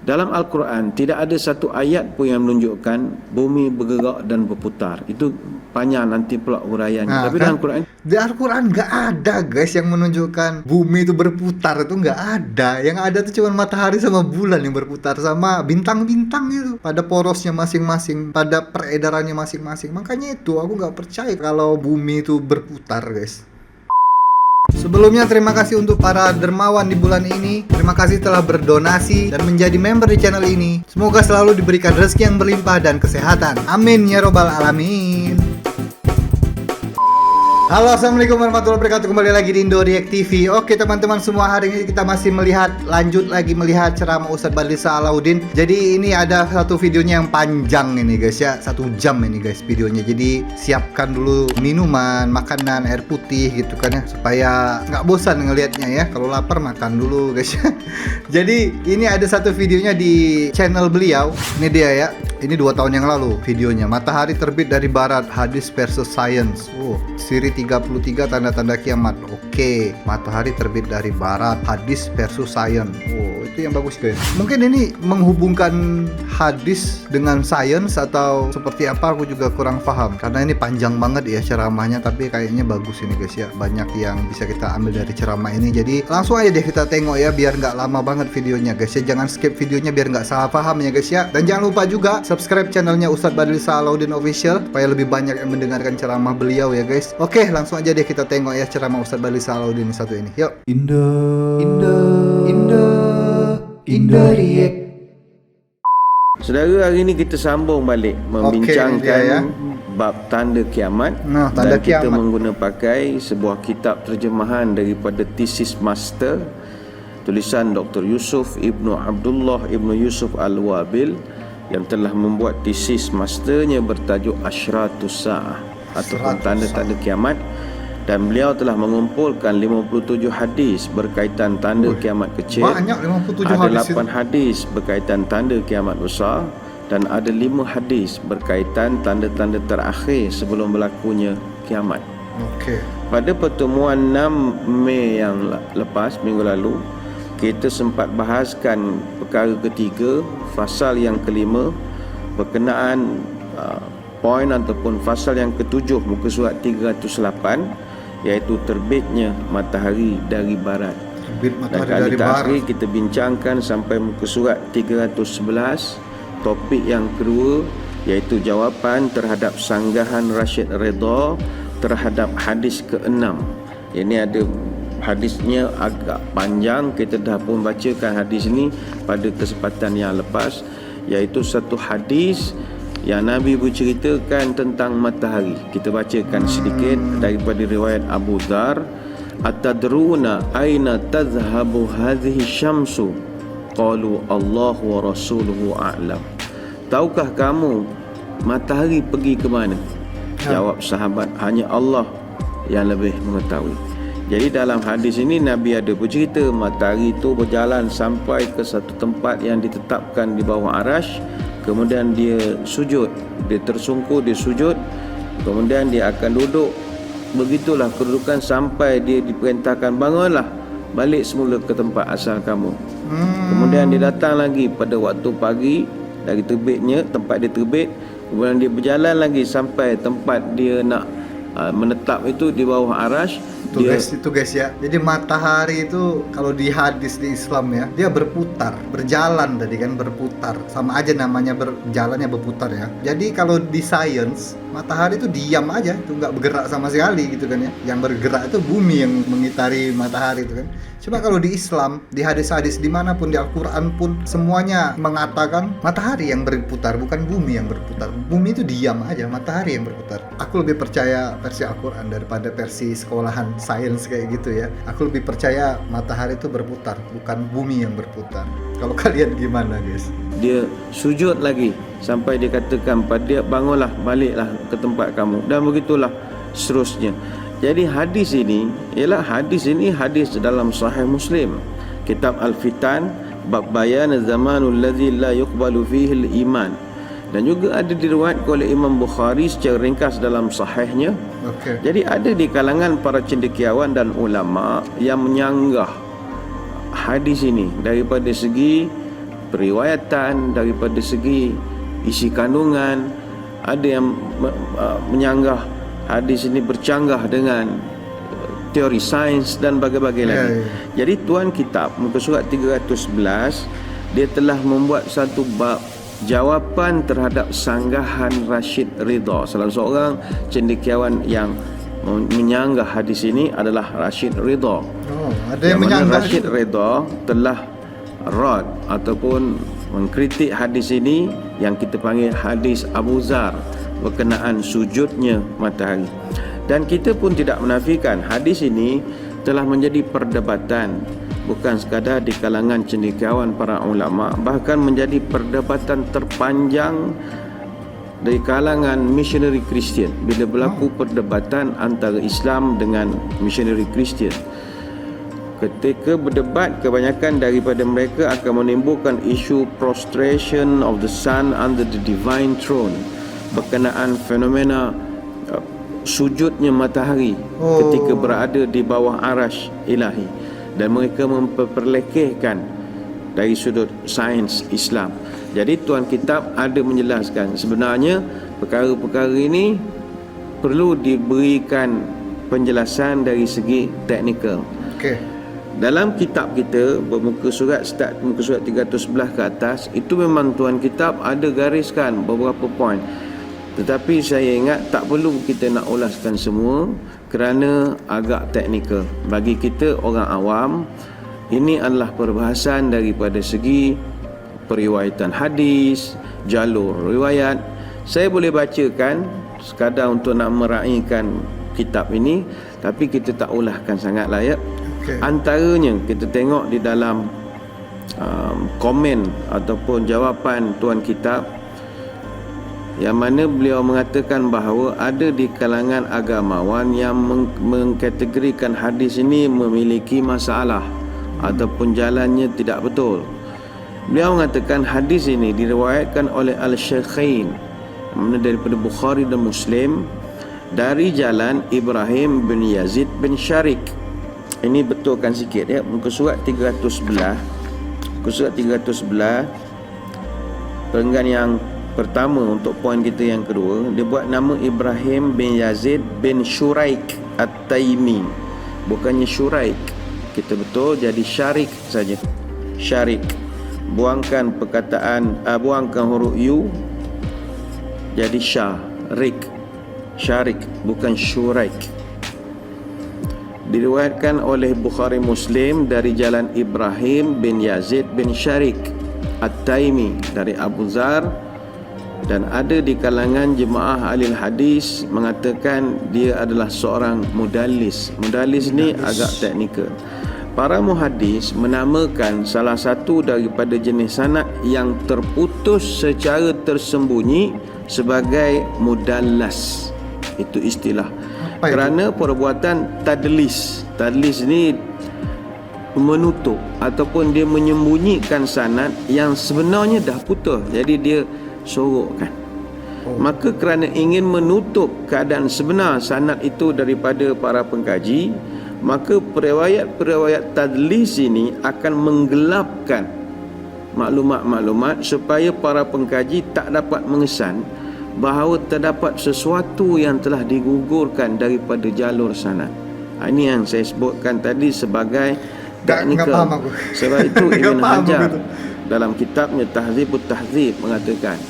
Dalam Al-Quran tidak ada satu ayat pun yang menunjukkan bumi bergerak dan berputar. Itu panjang nanti pula uraiannya. Tapi dalam Quran, di Al-Quran nggak ada guys yang menunjukkan bumi itu berputar, itu nggak ada. Yang ada tuh cuma matahari sama bulan yang berputar, sama bintang-bintang itu pada porosnya masing-masing, pada peredarannya masing-masing. Makanya itu aku nggak percaya kalau bumi itu berputar guys. Sebelumnya terima kasih untuk para dermawan di bulan ini. Terima kasih telah berdonasi dan menjadi member di channel ini. Semoga selalu diberikan rezeki yang berlimpah dan kesehatan. Amin ya robbal alamin. Halo, assalamualaikum warahmatullahi wabarakatuh. Kembali lagi di Indo React TV. Oke teman-teman semua, hari ini kita masih lanjut lagi melihat ceramah Ustadz Badli Salahuddin. Jadi ini ada satu videonya yang panjang ini guys ya, 1 jam ini guys videonya. Jadi siapkan dulu minuman, makanan, air putih gitu kan ya, supaya nggak bosan ngelihatnya ya. Kalau lapar makan dulu guys ya. Jadi ini ada satu videonya di channel beliau. Ini dia ya. Ini 2 tahun yang lalu videonya. Matahari terbit dari barat, hadis versus science. Siri 33 tanda-tanda kiamat. Oke, matahari terbit dari barat, hadis versus science. Itu yang bagus guys. Mungkin ini menghubungkan hadis dengan science atau seperti apa, aku juga kurang paham. Karena ini panjang banget ya ceramahnya, tapi kayaknya bagus ini guys ya. Banyak yang bisa kita ambil dari ceramah ini. Jadi langsung aja deh kita tengok ya, biar nggak lama banget videonya guys ya. Jangan skip videonya biar nggak salah paham ya guys ya. Dan jangan lupa juga subscribe channelnya Ustadz Badli Salahuddin Official supaya lebih banyak yang mendengarkan ceramah beliau ya guys. Oke, langsung aja deh kita tengok ya ceramah Ustadz Badli Salahuddin satu ini. Yuk. Indo React. saudara, hari ini kita sambung balik membincangkan bab tanda kiamat. Tanda dan kita kiamat. menggunakan pakai sebuah kitab terjemahan daripada thesis master tulisan Dr. Yusuf Ibnu Abdullah Ibnu Yusuf Al-Wabil yang telah membuat thesis masternya bertajuk Asyratus Sa'ah ataupun tanda-tanda kiamat, dan beliau telah mengumpulkan 57 hadis berkaitan tanda kiamat kecil. Banyak 57 ada hadis 8 hadis berkaitan tanda kiamat besar, dan ada 5 hadis berkaitan tanda-tanda terakhir sebelum berlakunya kiamat. Pada pertemuan 6 Mei yang lepas, minggu lalu, kita sempat bahaskan perkara ketiga, fasal yang kelima berkenaan poin ataupun fasal yang ketujuh muka surat 308, iaitu terbitnya matahari dari barat. Dan kali terakhir kita bincangkan sampai muka surat 311, topik yang kedua iaitu jawapan terhadap sanggahan Rashid Redha terhadap hadis ke-6. Ini ada hadisnya agak panjang, kita dah pun bacakan hadis ini pada kesempatan yang lepas, iaitu satu hadis yang Nabi berceritakan tentang matahari. Kita bacakan sedikit daripada riwayat Abu Dhar. Atadruna aina tadhhabu hadhihi syamsu? Qalu Allah wa rasuluhu a'lam. Tahukah kamu matahari pergi ke mana? Jawab sahabat, hanya Allah yang lebih mengetahui. Jadi dalam hadis ini Nabi ada bercerita matahari itu berjalan sampai ke satu tempat yang ditetapkan di bawah arash. Kemudian dia sujud, dia tersungkur, dia sujud, kemudian dia akan duduk. Begitulah kedudukan sampai dia diperintahkan, bangunlah, balik semula ke tempat asal kamu. Kemudian dia datang lagi pada waktu pagi dari terbitnya, tempat dia terbit. Kemudian dia berjalan lagi sampai tempat dia nak menetap itu di bawah arash. Itu guys ya. Jadi matahari itu kalau di hadis di Islam ya, dia berputar, berjalan tadi kan, berputar. Sama aja namanya berjalannya berputar ya. Jadi kalau di science, matahari itu diam aja, itu nggak bergerak sama sekali gitu kan ya. Yang bergerak itu bumi yang mengitari matahari itu kan. Cuma kalau di Islam, di hadis-hadis dimanapun, di Al-Quran pun semuanya mengatakan matahari yang berputar, bukan bumi yang berputar. Bumi itu diam aja, matahari yang berputar. Aku lebih percaya versi Al-Quran daripada versi sekolahan sains kayak gitu ya. Aku lebih percaya matahari itu berputar, bukan bumi yang berputar. Kalau kalian gimana guys? Dia sujud lagi sampai dia katakan pada dia, bangunlah, baliklah ke tempat kamu, dan begitulah seterusnya. Jadi hadis ini ialah hadis dalam Sahih Muslim, kitab Al-Fitan, bab bayan zamanul ladzi la yuqbalu fihi al-iman, dan juga ada diriwayatkan oleh Imam Bukhari secara ringkas dalam sahihnya. Jadi ada di kalangan para cendekiawan dan ulama yang menyanggah hadis ini daripada segi periwayatan, daripada segi isi kandungan. Ada yang menyanggah hadis ini bercanggah dengan teori sains dan bagai-bagai lagi. Jadi tuan kitab muka surat 311 dia telah membuat satu bab jawapan terhadap sanggahan Rashid Ridha. Salah seorang cendekiawan yang menyanggah hadis ini adalah Rashid Ridha. Ada yang menyanggah. Rashid Ridha telah rad ataupun mengkritik hadis ini yang kita panggil hadis Abu Zar berkenaan sujudnya matahari. Dan kita pun tidak menafikan hadis ini telah menjadi perdebatan, bukan sekadar di kalangan cendekiawan para ulama, bahkan menjadi perdebatan terpanjang dari kalangan misioneri Kristian bila berlaku perdebatan antara Islam dengan misioneri Kristian. Ketika berdebat, kebanyakan daripada mereka akan menimbulkan isu prostration of the sun under the divine throne berkenaan fenomena sujudnya matahari ketika berada di bawah arash ilahi, dan mereka memperlekehkan dari sudut sains Islam. Jadi tuan kitab ada menjelaskan sebenarnya perkara-perkara ini perlu diberikan penjelasan dari segi teknikal. Dalam kitab kita bermuka surat start muka surat 311 ke atas, itu memang tuan kitab ada gariskan beberapa poin. Tetapi saya ingat tak perlu kita nak ulaskan semua kerana agak teknikal. Bagi kita orang awam, ini adalah perbahasan daripada segi periwayatan hadis, jalur riwayat. Saya boleh bacakan sekadar untuk nak meraihkan kitab ini, tapi kita tak ulahkan sangatlah ya. Antaranya kita tengok di dalam komen ataupun jawapan tuan kitab, yang mana beliau mengatakan bahawa ada di kalangan agamawan yang mengkategorikan hadis ini memiliki masalah ataupun jalannya tidak betul. Beliau mengatakan hadis ini diriwayatkan oleh Al-Shaykhain, mana daripada Bukhari dan Muslim, dari jalan Ibrahim bin Yazid bin Sharik. Ini betulkan sikit ya, muka surat 311. Muka surat 311 perenggan yang pertama untuk poin kita yang kedua, dia buat nama Ibrahim bin Yazid bin Shuraik At-Taimi, bukannya Shuraik. Kita betul jadi Syarik saja. Syarik. Buangkan perkataan buangkan huruf U jadi Syarik. Syarik bukan Shuraik. Diriwayatkan oleh Bukhari Muslim dari jalan Ibrahim bin Yazid bin Syarik At-Taimi dari Abu Zar, dan ada di kalangan jemaah ahli hadis mengatakan dia adalah seorang mudallis. Mudallis ni agak teknikal. Para muhadis menamakan salah satu daripada jenis sanad yang terputus secara tersembunyi sebagai mudallas. Itu istilah. Kerana perbuatan tadlis. Tadlis ni menutup ataupun dia menyembunyikan sanad yang sebenarnya dah putus. Jadi dia sorokkan. Maka kerana ingin menutup keadaan sebenar sanad itu daripada para pengkaji, maka periwayat-periwayat tadlis ini akan menggelapkan maklumat-maklumat supaya para pengkaji tak dapat mengesan bahawa terdapat sesuatu yang telah digugurkan daripada jalur sanad. Ini yang saya sebutkan tadi sebagai teknikal. Sebab itu Ibn Hajar dalam kitabnya Tahzibut Tahzib mengatakan,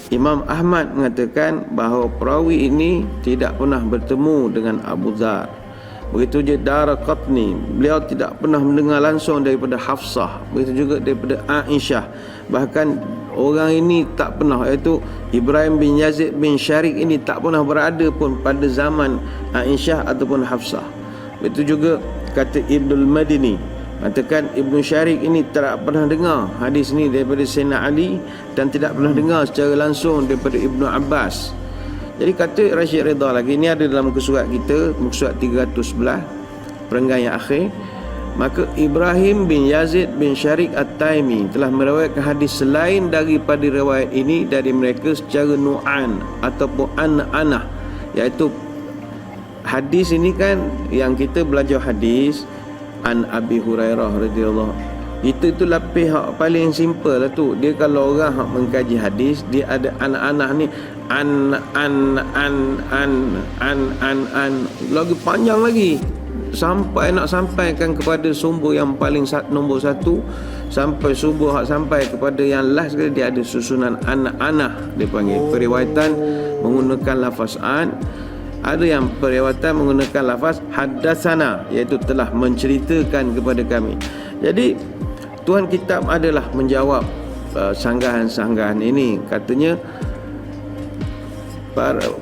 Imam Ahmad mengatakan bahawa perawi ini tidak pernah bertemu dengan Abu Zar. Begitu je Daraqutni, beliau tidak pernah mendengar langsung daripada Hafsah. Begitu juga daripada Aisyah. Bahkan orang ini tak pernah, iaitu Ibrahim bin Yazid bin Syarik ini tak pernah berada pun pada zaman Aisyah ataupun Hafsah. Begitu juga kata Ibnul Madini, katakan Ibnu Syarik ini tidak pernah dengar hadis ini daripada Sayyidina Ali dan tidak pernah dengar secara langsung daripada Ibnu Abbas. Jadi kata Rashid Ridha lagi, ini ada dalam muka surat kita, muka surat 311 perenggan yang akhir. Maka Ibrahim bin Yazid bin Syarik At-Taimi telah meriwayatkan hadis selain daripada riwayat ini dari mereka secara nu'an ataupun an-anah, iaitu hadis ini kan yang kita belajar hadis an Abi Hurairah radhiyallahu Itu lapis hak paling simple lah tu. Dia kalau orang hak mengkaji hadis, dia ada anak-anak ni lagi panjang lagi, sampai nak sampaikan kepada sumber yang paling nombor satu, sampai sumber hak sampai kepada yang last sekali, dia ada susunan anak-anak dia panggil. Periwayatan menggunakan lafaz an, ada yang periwayatan menggunakan lafaz haddatsana, iaitu telah menceritakan kepada kami. Jadi Tuan Kitab adalah menjawab sanggahan-sanggahan ini. Katanya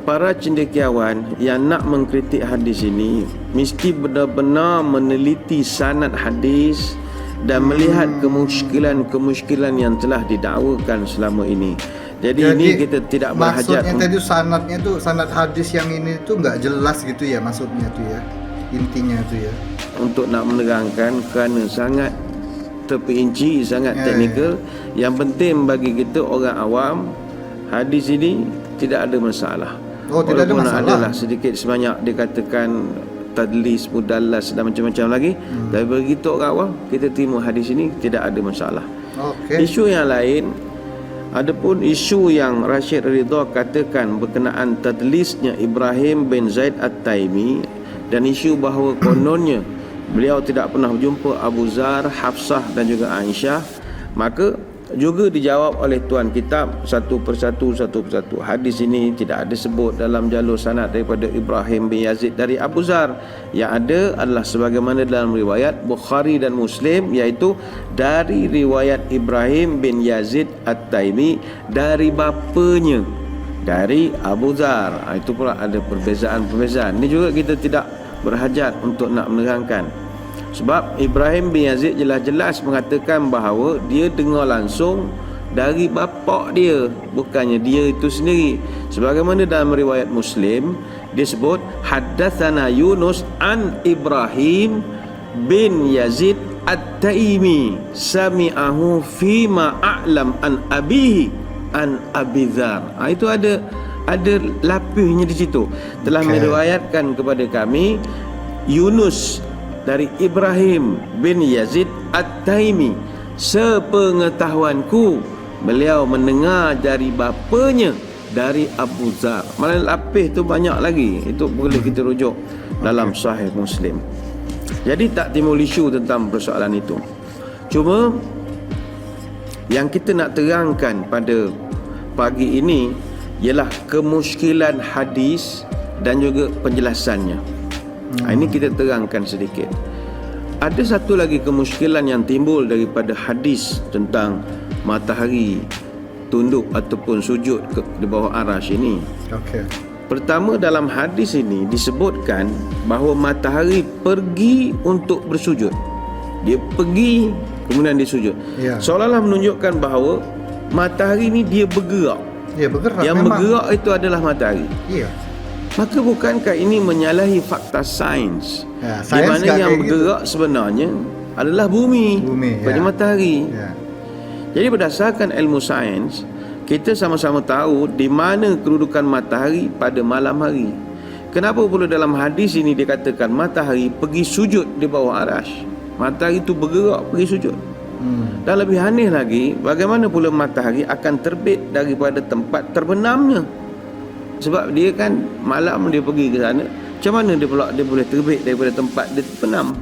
para cendekiawan yang nak mengkritik hadis ini mesti benar-benar meneliti sanad hadis dan melihat kemusykilan yang telah didakwakan selama ini. Jadi ini kita tidak berhajat. Maksudnya tadi sanadnya tu, sanad hadis yang ini tu enggak jelas gitu ya maksudnya tu ya. Intinya tu ya. Untuk nak menerangkan kerana sangat terperinci, sangat teknikal. Yang penting bagi kita orang awam, hadis ini tidak ada masalah. Tidak ada masalah. Adalah sedikit sebanyak dikatakan tadlis, mudallas dan macam-macam lagi. Tapi bagi kita orang awam, kita terima hadis ini tidak ada masalah. Isu yang lain, adapun isu yang Rashid Ridha katakan berkenaan tadlisnya Ibrahim bin Zaid At-Taimi, dan isu bahawa kononnya beliau tidak pernah berjumpa Abu Zar, Hafsah dan juga Aisyah, maka juga dijawab oleh Tuan Kitab satu persatu. Hadis ini tidak ada sebut dalam jalur sanad daripada Ibrahim bin Yazid dari Abu Zar. Yang ada adalah sebagaimana dalam riwayat Bukhari dan Muslim, iaitu dari riwayat Ibrahim bin Yazid At-Taimi dari bapanya, dari Abu Zar. Itu pula ada perbezaan-perbezaan. Ini juga kita tidak berhajat untuk nak menerangkan, sebab Ibrahim bin Yazid jelas-jelas mengatakan bahawa dia dengar langsung dari bapa dia, bukannya dia itu sendiri. Sebagaimana dalam riwayat Muslim disebut haddatsana Yunus an Ibrahim bin Yazid At-Taimi sami'ahu fima a'lam an abihi an Abi Dzar. Itu ada lapihnya di situ. Telah meriwayatkan kepada kami Yunus dari Ibrahim bin Yazid At-Taimi, sepengetahuanku beliau mendengar dari bapanya dari Abu Dzar. Malah lapih tu banyak lagi, itu boleh kita rujuk dalam Sahih Muslim. Jadi tak timbul isu tentang persoalan itu. Cuma yang kita nak terangkan pada pagi ini ialah kemusykilan hadis dan juga penjelasannya. Ini kita terangkan sedikit. Ada satu lagi kemusykilan yang timbul daripada hadis tentang matahari tunduk ataupun sujud di bawah arasy ini. Pertama, dalam hadis ini disebutkan bahawa matahari pergi untuk bersujud. Dia pergi kemudian dia sujud. Seolah-olah menunjukkan bahawa matahari ini dia bergerak. Bergerak. Yang memang bergerak itu adalah matahari. Maka bukankah ini menyalahi fakta sains? Di mana yang bergerak sebenarnya adalah bumi pada matahari. Jadi berdasarkan ilmu sains, kita sama-sama tahu di mana kedudukan matahari pada malam hari. Kenapa pula dalam hadis ini dikatakan matahari pergi sujud di bawah arasy? Matahari itu bergerak pergi sujud. Dan lebih aneh lagi, bagaimana pula matahari akan terbit daripada tempat terbenamnya? Sebab dia kan malam dia pergi ke sana, macam mana dia boleh terbit daripada tempat dia terbenam?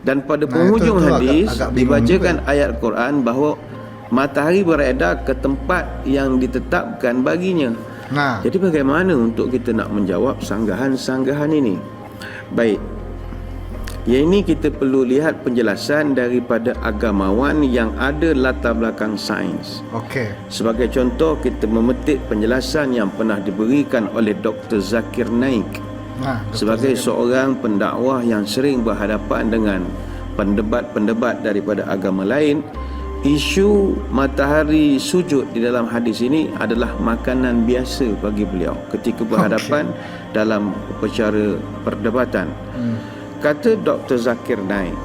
Dan pada penghujung hadis dibacakan ayat Quran bahawa matahari beredar ke tempat yang ditetapkan baginya. Jadi bagaimana untuk kita nak menjawab sanggahan-sanggahan ini? Baik, yang ini kita perlu lihat penjelasan daripada agamawan yang ada latar belakang sains. Sebagai contoh, kita memetik penjelasan yang pernah diberikan oleh Dr. Zakir Naik sebagai seorang pendakwah yang sering berhadapan dengan pendebat-pendebat daripada agama lain. Isu matahari sujud di dalam hadis ini adalah makanan biasa bagi beliau ketika berhadapan dalam upacara perdebatan. Kata Dr. Zakir Naik,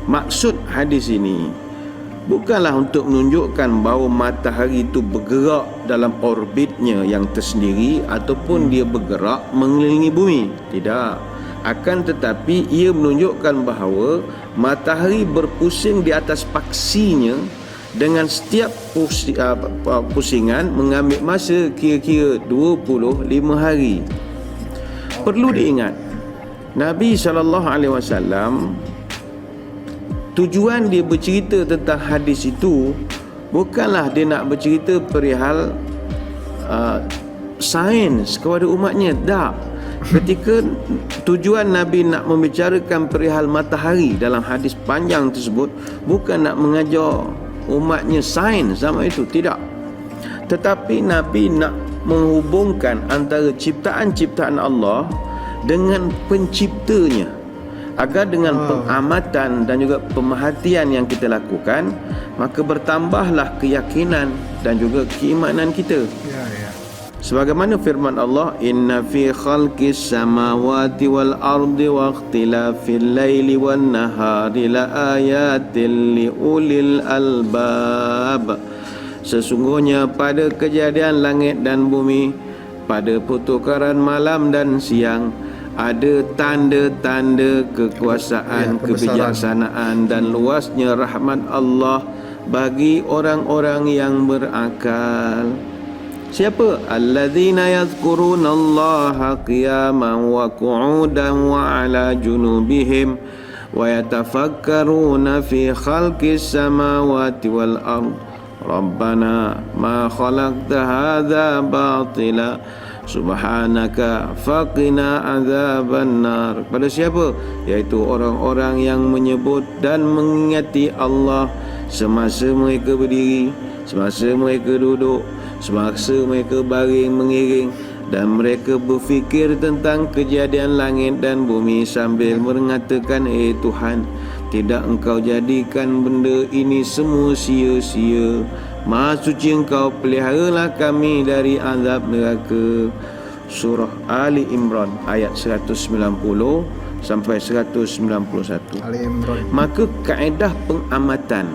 maksud hadis ini bukanlah untuk menunjukkan bahawa matahari itu bergerak dalam orbitnya yang tersendiri ataupun dia bergerak mengelilingi bumi. Tidak. Akan tetapi ia menunjukkan bahawa matahari berpusing di atas paksinya dengan setiap pusingan mengambil masa kira-kira 25 hari. Perlu diingat, Nabi SAW, tujuan dia bercerita tentang hadis itu bukanlah dia nak bercerita perihal sains kepada umatnya. Tak. Ketika tujuan Nabi nak membicarakan perihal matahari dalam hadis panjang tersebut, bukan nak mengajar umatnya sains zaman itu, tidak. Tetapi Nabi nak menghubungkan antara ciptaan-ciptaan Allah dengan penciptanya, agar dengan pengamatan dan juga pemerhatian yang kita lakukan, maka bertambahlah keyakinan dan juga keimanan kita. Sebagaimana firman Allah, inna fi khalqis samawati wal ardi wa ikhtilafil laili wan nahari la ayatin li ulil albab. Sesungguhnya pada kejadian langit dan bumi, pada pertukaran malam dan siang, ada tanda-tanda kekuasaan, kebijaksanaan dan luasnya rahmat Allah bagi orang-orang yang berakal. Siapa? Alladzina yadhkurunallaha qiyaman wa qu'udan wa 'ala junubihim wa yatafakkaruna fi khalqis samawati wal ard. Rabbana ma khalaqta hadza batila subhanaka faqina adzaban nar. Pada siapa? Yaitu orang-orang yang menyebut dan mengingati Allah semasa mereka berdiri, semasa mereka duduk, semasa mereka baring mengiring, dan mereka berfikir tentang kejadian langit dan bumi sambil mengatakan, Tuhan, tidak Engkau jadikan benda ini semua sia-sia. Maha suci Engkau, peliharalah kami dari azab neraka. Surah Ali Imran ayat 190 sampai 191. Ali Imran. Maka kaedah pengamatan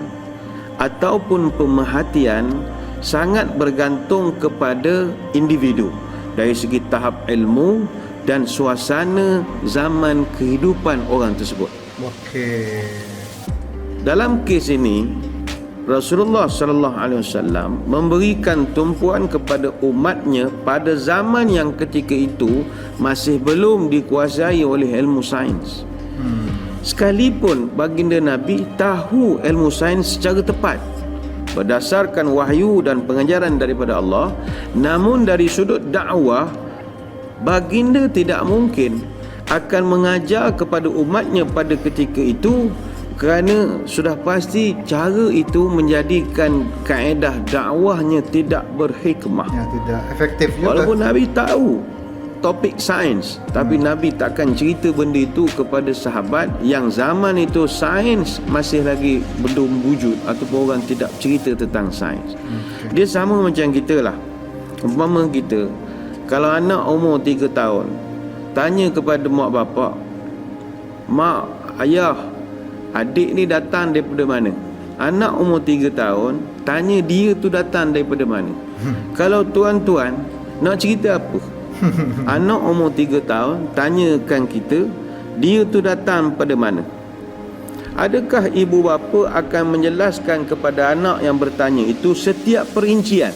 ataupun pemerhatian sangat bergantung kepada individu dari segi tahap ilmu dan suasana zaman kehidupan orang tersebut. Okey. Dalam kes ini, Rasulullah sallallahu alaihi wasallam memberikan tumpuan kepada umatnya pada zaman yang ketika itu masih belum dikuasai oleh ilmu sains. Sekalipun baginda Nabi tahu ilmu sains secara tepat berdasarkan wahyu dan pengajaran daripada Allah, namun dari sudut dakwah, baginda tidak mungkin akan mengajar kepada umatnya pada ketika itu, kerana sudah pasti cara itu menjadikan kaedah dakwahnya tidak berhikmah, tidak efektif juga. Walaupun Nabi tahu topik sains, tapi Nabi takkan cerita benda itu kepada sahabat yang zaman itu sains masih lagi belum wujud, ataupun orang tidak cerita tentang sains. Dia sama macam kita lah. Umpama kita, kalau anak umur 3 tahun tanya kepada mak bapak, mak, ayah, adik ni datang daripada mana? Anak umur 3 tahun tanya dia tu datang daripada mana. Kalau tuan-tuan nak cerita apa? Anak umur 3 tahun tanyakan kita, dia tu datang pada mana? Adakah ibu bapa akan menjelaskan kepada anak yang bertanya itu setiap perincian,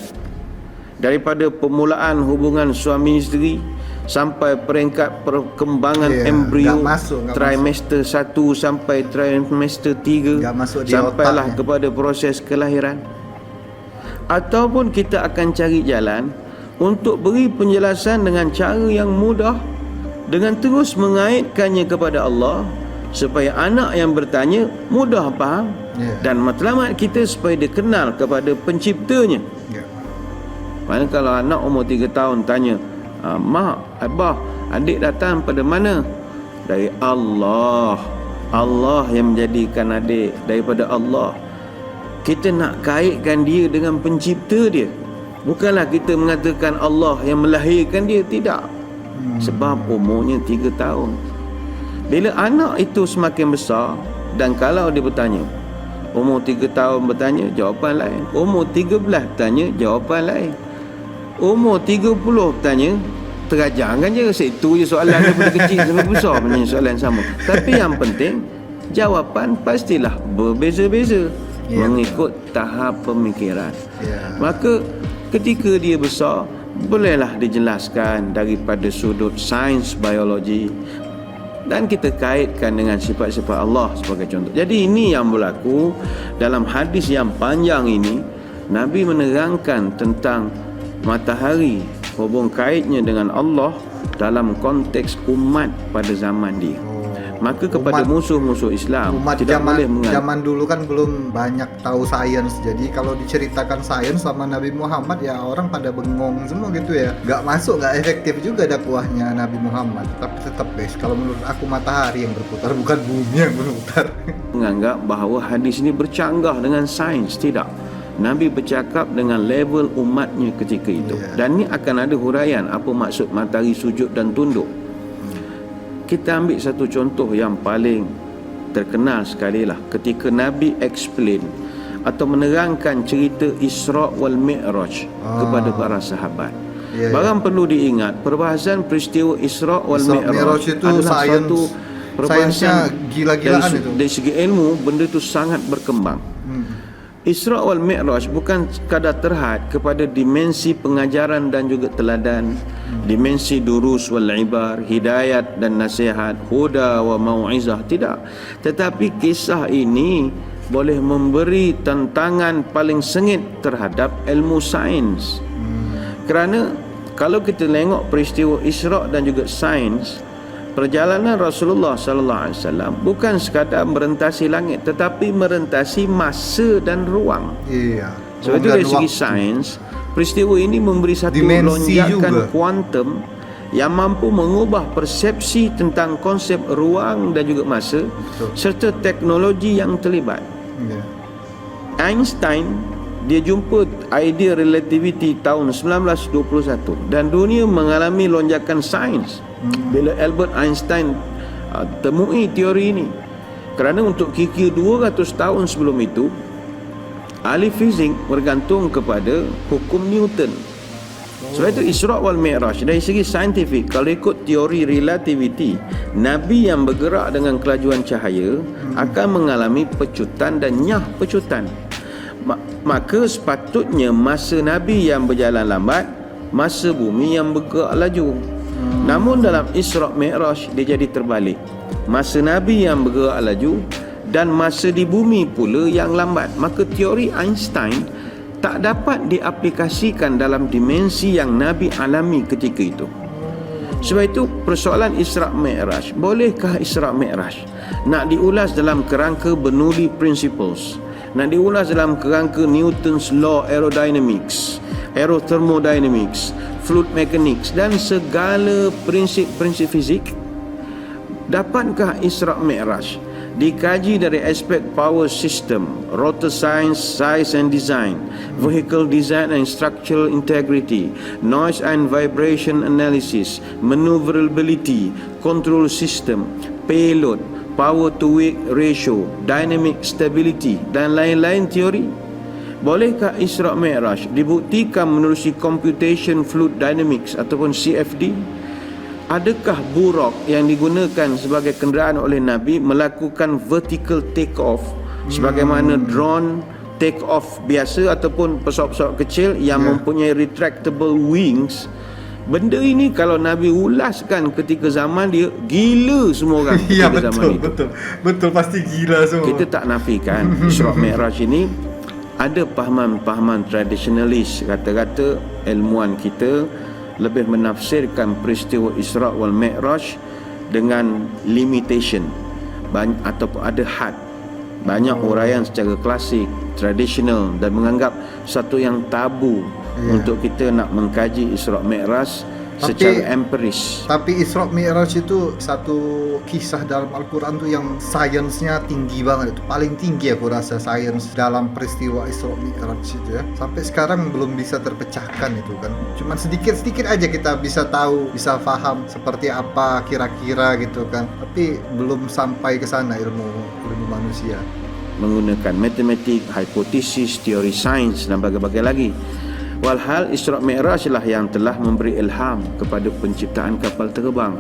daripada permulaan hubungan suami isteri sampai peringkat perkembangan embrio, trimester 1 sampai trimester 3, sampailah kepada proses kelahiran? Ataupun kita akan cari jalan untuk beri penjelasan dengan cara yang mudah, dengan terus mengaitkannya kepada Allah, supaya anak yang bertanya mudah faham, dan matlamat kita supaya dia kenal kepada penciptanya. Mana kalau anak umur 3 tahun tanya, mak, abah, adik datang pada mana? Dari Allah. Allah yang menjadikan adik daripada Allah. Kita nak kaitkan dia dengan pencipta dia. Bukanlah kita mengatakan Allah yang melahirkan dia, tidak. Sebab umurnya 3 tahun. Bila anak itu semakin besar, dan kalau dia bertanya, umur 3 tahun bertanya, jawapan lain. Umur 13 tanya, jawapan lain. Umur 30 tanya, terajang kan je, itu je soalan daripada kecil sampai besar punya soalan sama. Tapi yang penting jawapan pastilah berbeza-beza mengikut tahap pemikiran. Maka ketika dia besar, bolehlah dijelaskan daripada sudut sains biologi dan kita kaitkan dengan sifat-sifat Allah sebagai contoh. Jadi ini yang berlaku dalam hadis yang panjang ini. Nabi menerangkan tentang matahari, hubung kaitnya dengan Allah dalam konteks umat pada zaman dia. Maka kepada musuh-musuh Islam tidak boleh zaman dulu kan belum banyak tahu sains. Jadi kalau diceritakan sains sama Nabi Muhammad, ya orang pada bengong semua gitu ya. Gak masuk, gak efektif juga dakwahnya Nabi Muhammad. Tapi tetap guys, kalau menurut aku matahari yang berputar, bukan bumi yang berputar. Menganggap bahawa hadis ini bercanggah dengan sains. Tidak. Nabi bercakap dengan level umatnya ketika itu. Dan ini akan ada huraian apa maksud matahari sujud dan tunduk. Kita ambil satu contoh yang paling terkenal sekali lah, ketika Nabi explain atau menerangkan cerita Isra wal Mi'raj kepada para sahabat. Barang perlu diingat, perbahasan peristiwa Isra wal Mi'raj itu adalah satu perbahasan gila-gilaan itu. Dari segi ilmu, benda itu sangat berkembang. Isra wal Mi'raj bukan sekadar terhad kepada dimensi pengajaran dan juga teladan, dimensi durus wal ibar, hidayat dan nasihat, huda wa mau'izah, tidak. Tetapi kisah ini boleh memberi tantangan paling sengit terhadap ilmu sains. Kerana kalau kita tengok peristiwa Isra dan juga sains, perjalanan Rasulullah sallallahu alaihi wasallam bukan sekadar merentasi langit, tetapi merentasi masa dan ruang. Sebab itu dari segi sains, peristiwa ini memberi satu lonjakan kuantum yang mampu mengubah persepsi tentang konsep ruang dan juga masa serta teknologi yang terlibat. Einstein dia jumpa idea relativity tahun 1921 dan dunia mengalami lonjakan sains bila Albert Einstein temui teori ini. Kerana untuk kira-kira 200 tahun sebelum itu, ahli fizik bergantung kepada hukum Newton. Sebab itu Isra wal Mi'raj dari segi saintifik, kalau ikut teori relativity, Nabi yang bergerak dengan kelajuan cahaya akan mengalami pecutan dan nyah pecutan. Maka sepatutnya masa Nabi yang berjalan lambat, masa bumi yang bergerak laju. Namun dalam Isra Mi'raj dia jadi terbalik. Masa Nabi yang bergerak laju dan masa di bumi pula yang lambat. Maka teori Einstein tak dapat diaplikasikan dalam dimensi yang Nabi alami ketika itu. Sebab itu persoalan Isra Mi'raj, bolehkah Isra Mi'raj nak diulas dalam kerangka Bernoulli Principles, nak diulas dalam kerangka Newton's Law Aerodynamics, Aerothermodynamics, Fluid Mechanics dan segala prinsip-prinsip fizik? Dapatkah Isra Mi'raj dikaji dari aspek power system, rotor science, size and design, vehicle design and structural integrity, noise and vibration analysis, maneuverability, control system, payload, power to weight ratio, dynamic stability dan lain-lain teori? Bolehkah Isra Mi'raj dibuktikan menerusi computation fluid dynamics ataupun CFD? Adakah buraq yang digunakan sebagai kenderaan oleh Nabi melakukan vertical take off sebagaimana drone take off biasa ataupun pesawat-pesawat kecil yang mempunyai retractable wings? Benda ini kalau Nabi ulaskan ketika zaman dia, gila semua orang ketika zaman itu. Betul, pasti gila semua. Kita tak nafikan Isra Mi'raj ini ada pahaman-pahaman tradisionalis, kata-kata ilmuwan kita lebih menafsirkan peristiwa Isra wal Mi'raj dengan limitation ataupun ada had. Banyak uraian secara klasik, tradisional dan menganggap satu yang tabu untuk kita nak mengkaji Isra Mi'raj secara empiris. Tapi Isra Mi'raj itu satu kisah dalam Al-Quran tuh yang sainsnya tinggi banget. Itu paling tinggi aku rasa sains dalam peristiwa Isra Mi'raj itu ya. Sampai sekarang belum bisa terpecahkan itu kan. Cuman sedikit-sedikit aja kita bisa tahu, bisa paham seperti apa kira-kira gitu kan. Tapi belum sampai ke sana ilmu manusia. Menggunakan matematik, hipotesis, teori sains dan berbagai-bagai lagi. Walhal Isra' Mi'raj lah yang telah memberi ilham kepada penciptaan kapal terbang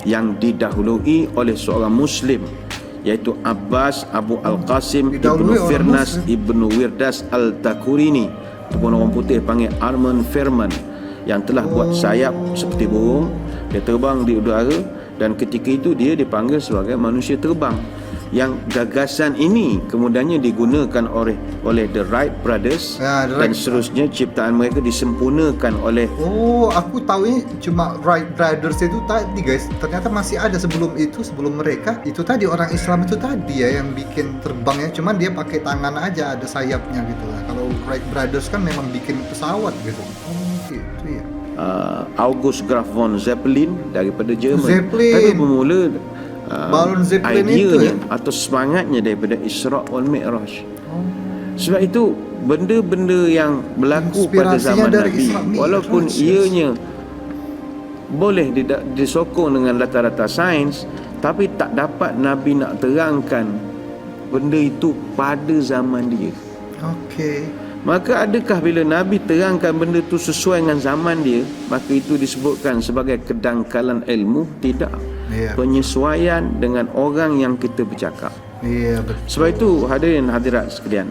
yang didahului oleh seorang Muslim, iaitu Abbas Abu Al-Qasim Ibnu Firnas Ibnu Wirdas Al-Takurini, ataupun orang putih panggil Armand Fairman, yang telah buat sayap seperti burung. Dia terbang di udara, dan ketika itu dia dipanggil sebagai manusia terbang. Yang gagasan ini kemudiannya digunakan oleh The Wright Brothers, dan seterusnya ciptaan mereka disempurnakan oleh... Oh, aku tahu ini cuma Wright Brothers itu tadi guys. Ternyata masih ada sebelum itu, sebelum mereka. Itu tadi orang Islam itu tadi ya yang bikin terbangnya, cuman dia pakai tangan aja, ada sayapnya gitu lah. Kalau Wright Brothers kan memang bikin pesawat gitu. Oh, gitu ya. August Graf von Zeppelin daripada Jerman. Zeppelin. Tapi bermula Balon Zeppelin ideanya itu atau semangatnya daripada Isra' wal Mi'raj. Sebab itu benda-benda yang berlaku pada zaman Nabi, walaupun ianya boleh disokong dengan latar-latar sains, tapi tak dapat Nabi nak terangkan benda itu pada zaman dia. Okey. Maka adakah bila Nabi terangkan benda itu sesuai dengan zaman dia, maka itu disebutkan sebagai kedangkalan ilmu? Tidak. Penyesuaian dengan orang yang kita bercakap. Betul. Sebab itu hadirin hadirat sekalian,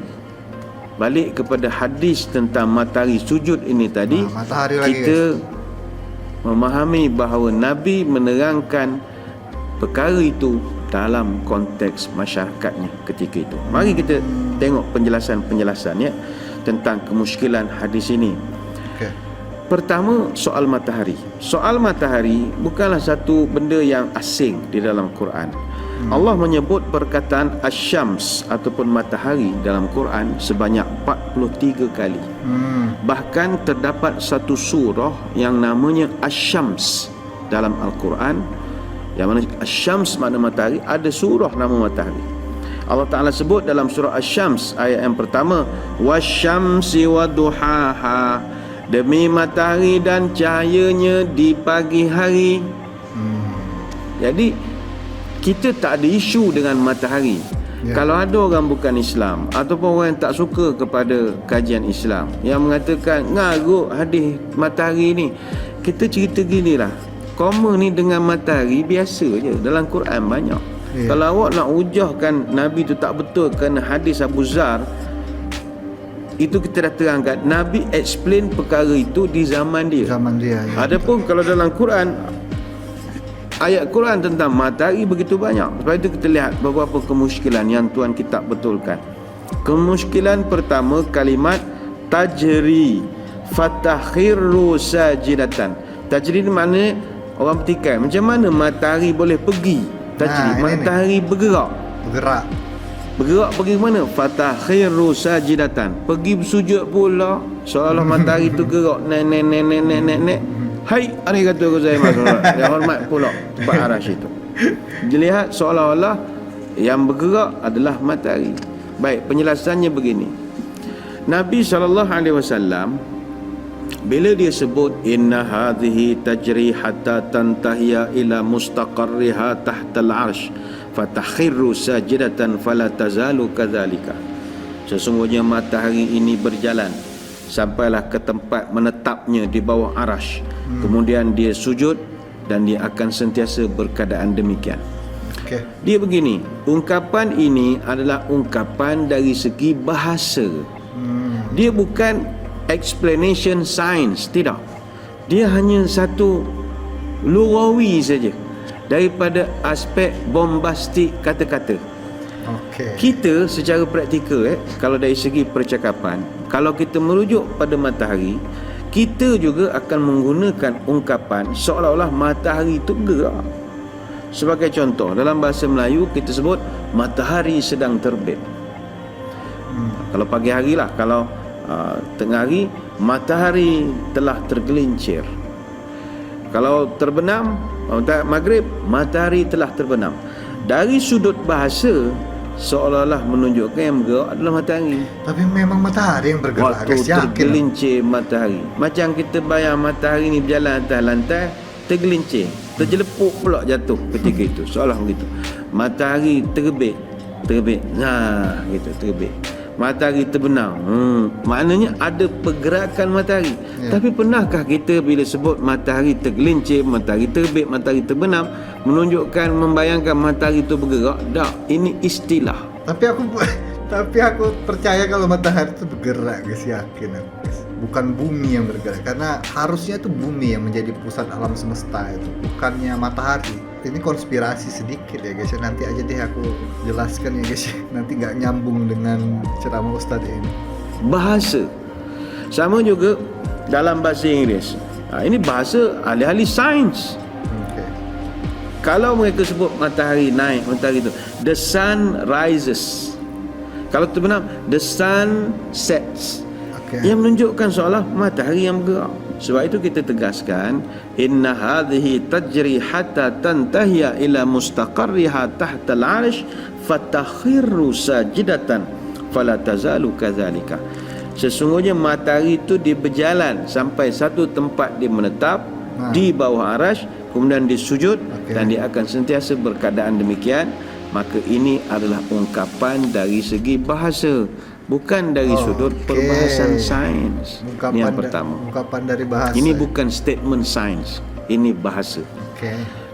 balik kepada hadis tentang matahari sujud ini tadi, kita memahami bahawa Nabi menerangkan perkara itu dalam konteks masyarakatnya ketika itu. Mari kita tengok penjelasan-penjelasannya tentang kemusykilan hadis ini. Pertama, soal matahari. Soal matahari bukanlah satu benda yang asing di dalam Quran. Allah menyebut perkataan asyams ataupun matahari dalam Quran sebanyak 43 kali. Bahkan terdapat satu surah yang namanya asyams dalam Al-Quran, yang mana asyams makna matahari, ada surah nama matahari. Allah Ta'ala sebut dalam surah Asyams ayat yang pertama, wasyamsi waduhaha, demi matahari dan cahayanya di pagi hari. Jadi kita tak ada isu dengan matahari. Kalau ada orang bukan Islam ataupun orang yang tak suka kepada kajian Islam yang mengatakan ngarut hadis matahari ni, kita cerita gini lah, koma ni dengan matahari biasa je, dalam Quran banyak. Kalau awak nak hujahkan Nabi tu tak betul kerana hadis Abu Zar, itu kita dah terangkan, Nabi explain perkara itu di zaman dia. Adapun kalau dalam Quran, ayat Quran tentang matahari begitu banyak. Sebab itu kita lihat beberapa kemusykilan yang tuan kita betulkan. Kemusykilan pertama, kalimat tajri fatakhiru sajidatan. Tajri ni maknanya orang petikai. Macam mana matahari boleh pergi? Tajri, matahari bergerak. Bergerak pergi mana? Fatakhiru sajidatan, pergi bersujud pula, seolah-olah matahari tu gerak nek. Hai, ani kata Ghuzaimah dia hormat pula tempat arasy itu. Dilihat seolah-olah yang bergerak adalah matahari. Baik, penjelasannya begini. Nabi SAW bila dia sebut inna hadhihi tajri hatta tantahiya ila mustaqarriha tahta al-'arsy fatakhiru sajidatan fala tazalu kadzalika, sesungguhnya matahari ini berjalan sampailah ke tempat menetapnya di bawah arasy, kemudian dia sujud dan dia akan sentiasa berkeadaan demikian. Dia begini, ungkapan ini adalah ungkapan dari segi bahasa. Dia bukan explanation science, tidak. Dia hanya satu lughawi saja daripada aspek bombastik kata-kata. Kita secara praktikal kalau dari segi percakapan, kalau kita merujuk pada matahari, kita juga akan menggunakan ungkapan seolah-olah matahari itu gerak. Sebagai contoh, dalam bahasa Melayu kita sebut matahari sedang terbit. Kalau pagi hari lah, kalau tengah hari matahari telah tergelincir. Kalau terbenam, maghrib, matahari telah terbenam. Dari sudut bahasa seolah-olah menunjukkan yang bergerak adalah matahari. Tapi memang matahari yang bergerak. Waktu tergelincir matahari, macam kita bayang matahari ni berjalan atas lantai, tergelincir, terjelepuk pula jatuh ketika itu, seolah begitu. Matahari terbit, nah gitu, terbit. matahari terbenam. Maknanya ada pergerakan matahari. Tapi pernahkah kita bila sebut matahari tergelincir, matahari terbit, matahari terbenam, menunjukkan, membayangkan matahari itu bergerak? Tak, ini istilah. Tapi aku percaya kalau matahari itu bergerak, guys, yakin aku, guys. Bukan bumi yang bergerak, karena harusnya itu bumi yang menjadi pusat alam semesta itu, bukannya matahari. Ini konspirasi sedikit ya, guys. Nanti aja deh aku jelaskan ya, guys. Nanti nggak nyambung dengan ceramah Ustadz ini. Bahasa sama juga dalam bahasa Inggeris. Ini bahasa ahli-ahli sains. Kalau mereka sebut matahari naik, matahari itu, the sun rises. Kalau terbenam, the sun sets. Yang menunjukkan seolah matahari yang bergerak. Sebab itu kita tegaskan, inna hadhihi tajri hatta tantahiya ila mustaqarriha tahta al-'arsh fatakhirru sajidatan fala tazalu kadzalika. Sesungguhnya matahari itu dia berjalan sampai satu tempat dia menetap di bawah arasy, kemudian dia sujud dan dia akan sentiasa berkeadaan demikian. Maka ini adalah ungkapan dari segi bahasa, bukan dari sudut perbahasan sains. Yang pertama. Ungkapan dari bahasa. Ini bukan statement sains, ini bahasa.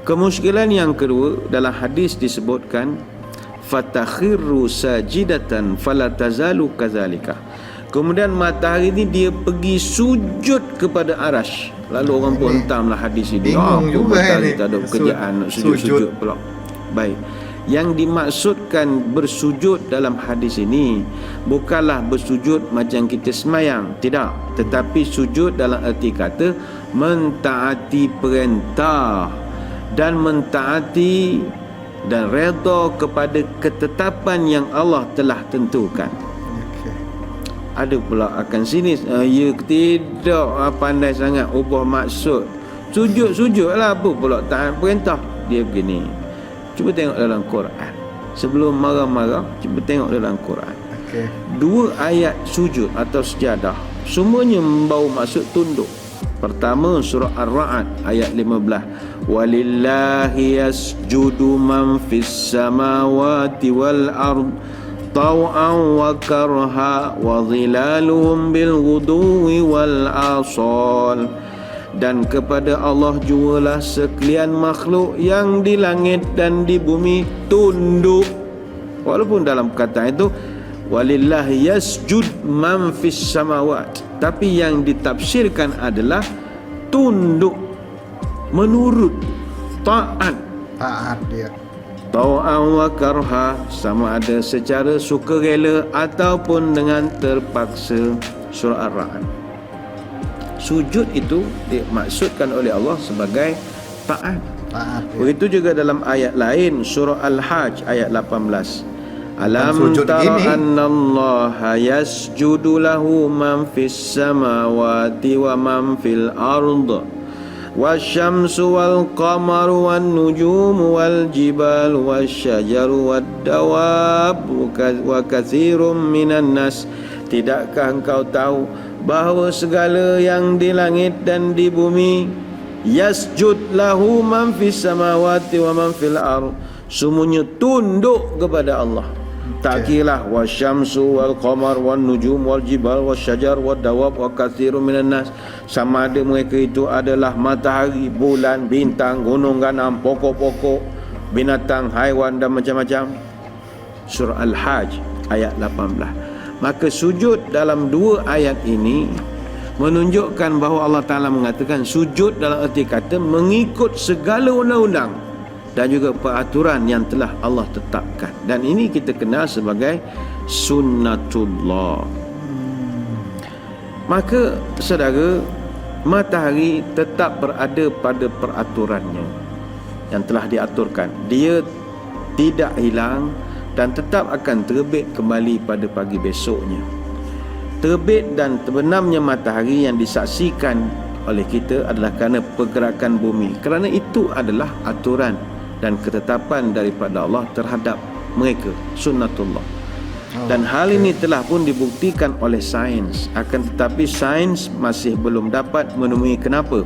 Kemusykilan yang kedua, dalam hadis disebutkan fatakhiru sajidatan fala tazalu kadzalika. Kemudian matahari ini dia pergi sujud kepada arasy. Lalu orang pun hentamlah hadis ini. Bingung juga matahari ini. Tak ada pekerjaan nak sujud pula. Baik. Yang dimaksudkan bersujud dalam hadis ini bukanlah bersujud macam kita semayang, tidak, tetapi sujud dalam erti kata mentaati perintah dan mentaati dan redha kepada ketetapan yang Allah telah tentukan. Ada pula akan sini, ya tidak pandai sangat ubah maksud. Sujud-sujudlah, apa pula taat perintah. Dia begini, cuba tengok dalam Quran. Sebelum marah-marah, cuba tengok dalam Quran. Dua ayat sujud atau sejadah semuanya membawa maksud tunduk. Pertama, surah Ar-Ra'd ayat 15. Walillahi yasjudu man fis samawati wal ard taw'an wa karha wa zilaluhum bil ghuduwi wal asal. Dan kepada Allah jualah sekalian makhluk yang di langit dan di bumi tunduk. Walaupun dalam perkataan itu walillahi yasjud man fis samawat, tapi yang ditafsirkan adalah tunduk, menurut, taat dia. Tau'an wa karha, sama ada secara sukarela ataupun dengan terpaksa. Surah Ar-Ra'd. Sujud itu dimaksudkan oleh Allah sebagai taat. Begitu juga dalam ayat lain, surah Al-Hajj ayat 18. Alam tara annallaha yasjudu lahu man fis samawati wa man fil ard wasyamsu wal qamaru wan nujumu wal jibalu wasyajaru wad dawab wa katsirum minan nas. Tidakkah engkau tahu bahawa segala yang di langit dan di bumi yasjud lahu man fis samawati wa man fil ard, semuanya tunduk kepada Allah. Tak kira wasyamsu wal qamar wan nujum wal jibal wasyajar wad dawab wa katsirun minan nas, sama ada mereka itu adalah matahari, bulan, bintang, gunung ganam, pokok-pokok, binatang, haiwan dan macam-macam. Surah Al-Hajj ayat 18. Maka sujud dalam dua ayat ini menunjukkan bahawa Allah Ta'ala mengatakan sujud dalam erti kata mengikut segala undang-undang dan juga peraturan yang telah Allah tetapkan. Dan ini kita kenal sebagai sunnatullah. Maka saudara, matahari tetap berada pada peraturannya yang telah diaturkan. Dia tidak hilang dan tetap akan terbit kembali pada pagi besoknya. Terbit dan terbenamnya matahari yang disaksikan oleh kita adalah kerana pergerakan bumi. Kerana itu adalah aturan dan ketetapan daripada Allah terhadap mereka, sunnatullah. Dan hal ini telah pun dibuktikan oleh sains. Akan tetapi sains masih belum dapat menemui kenapa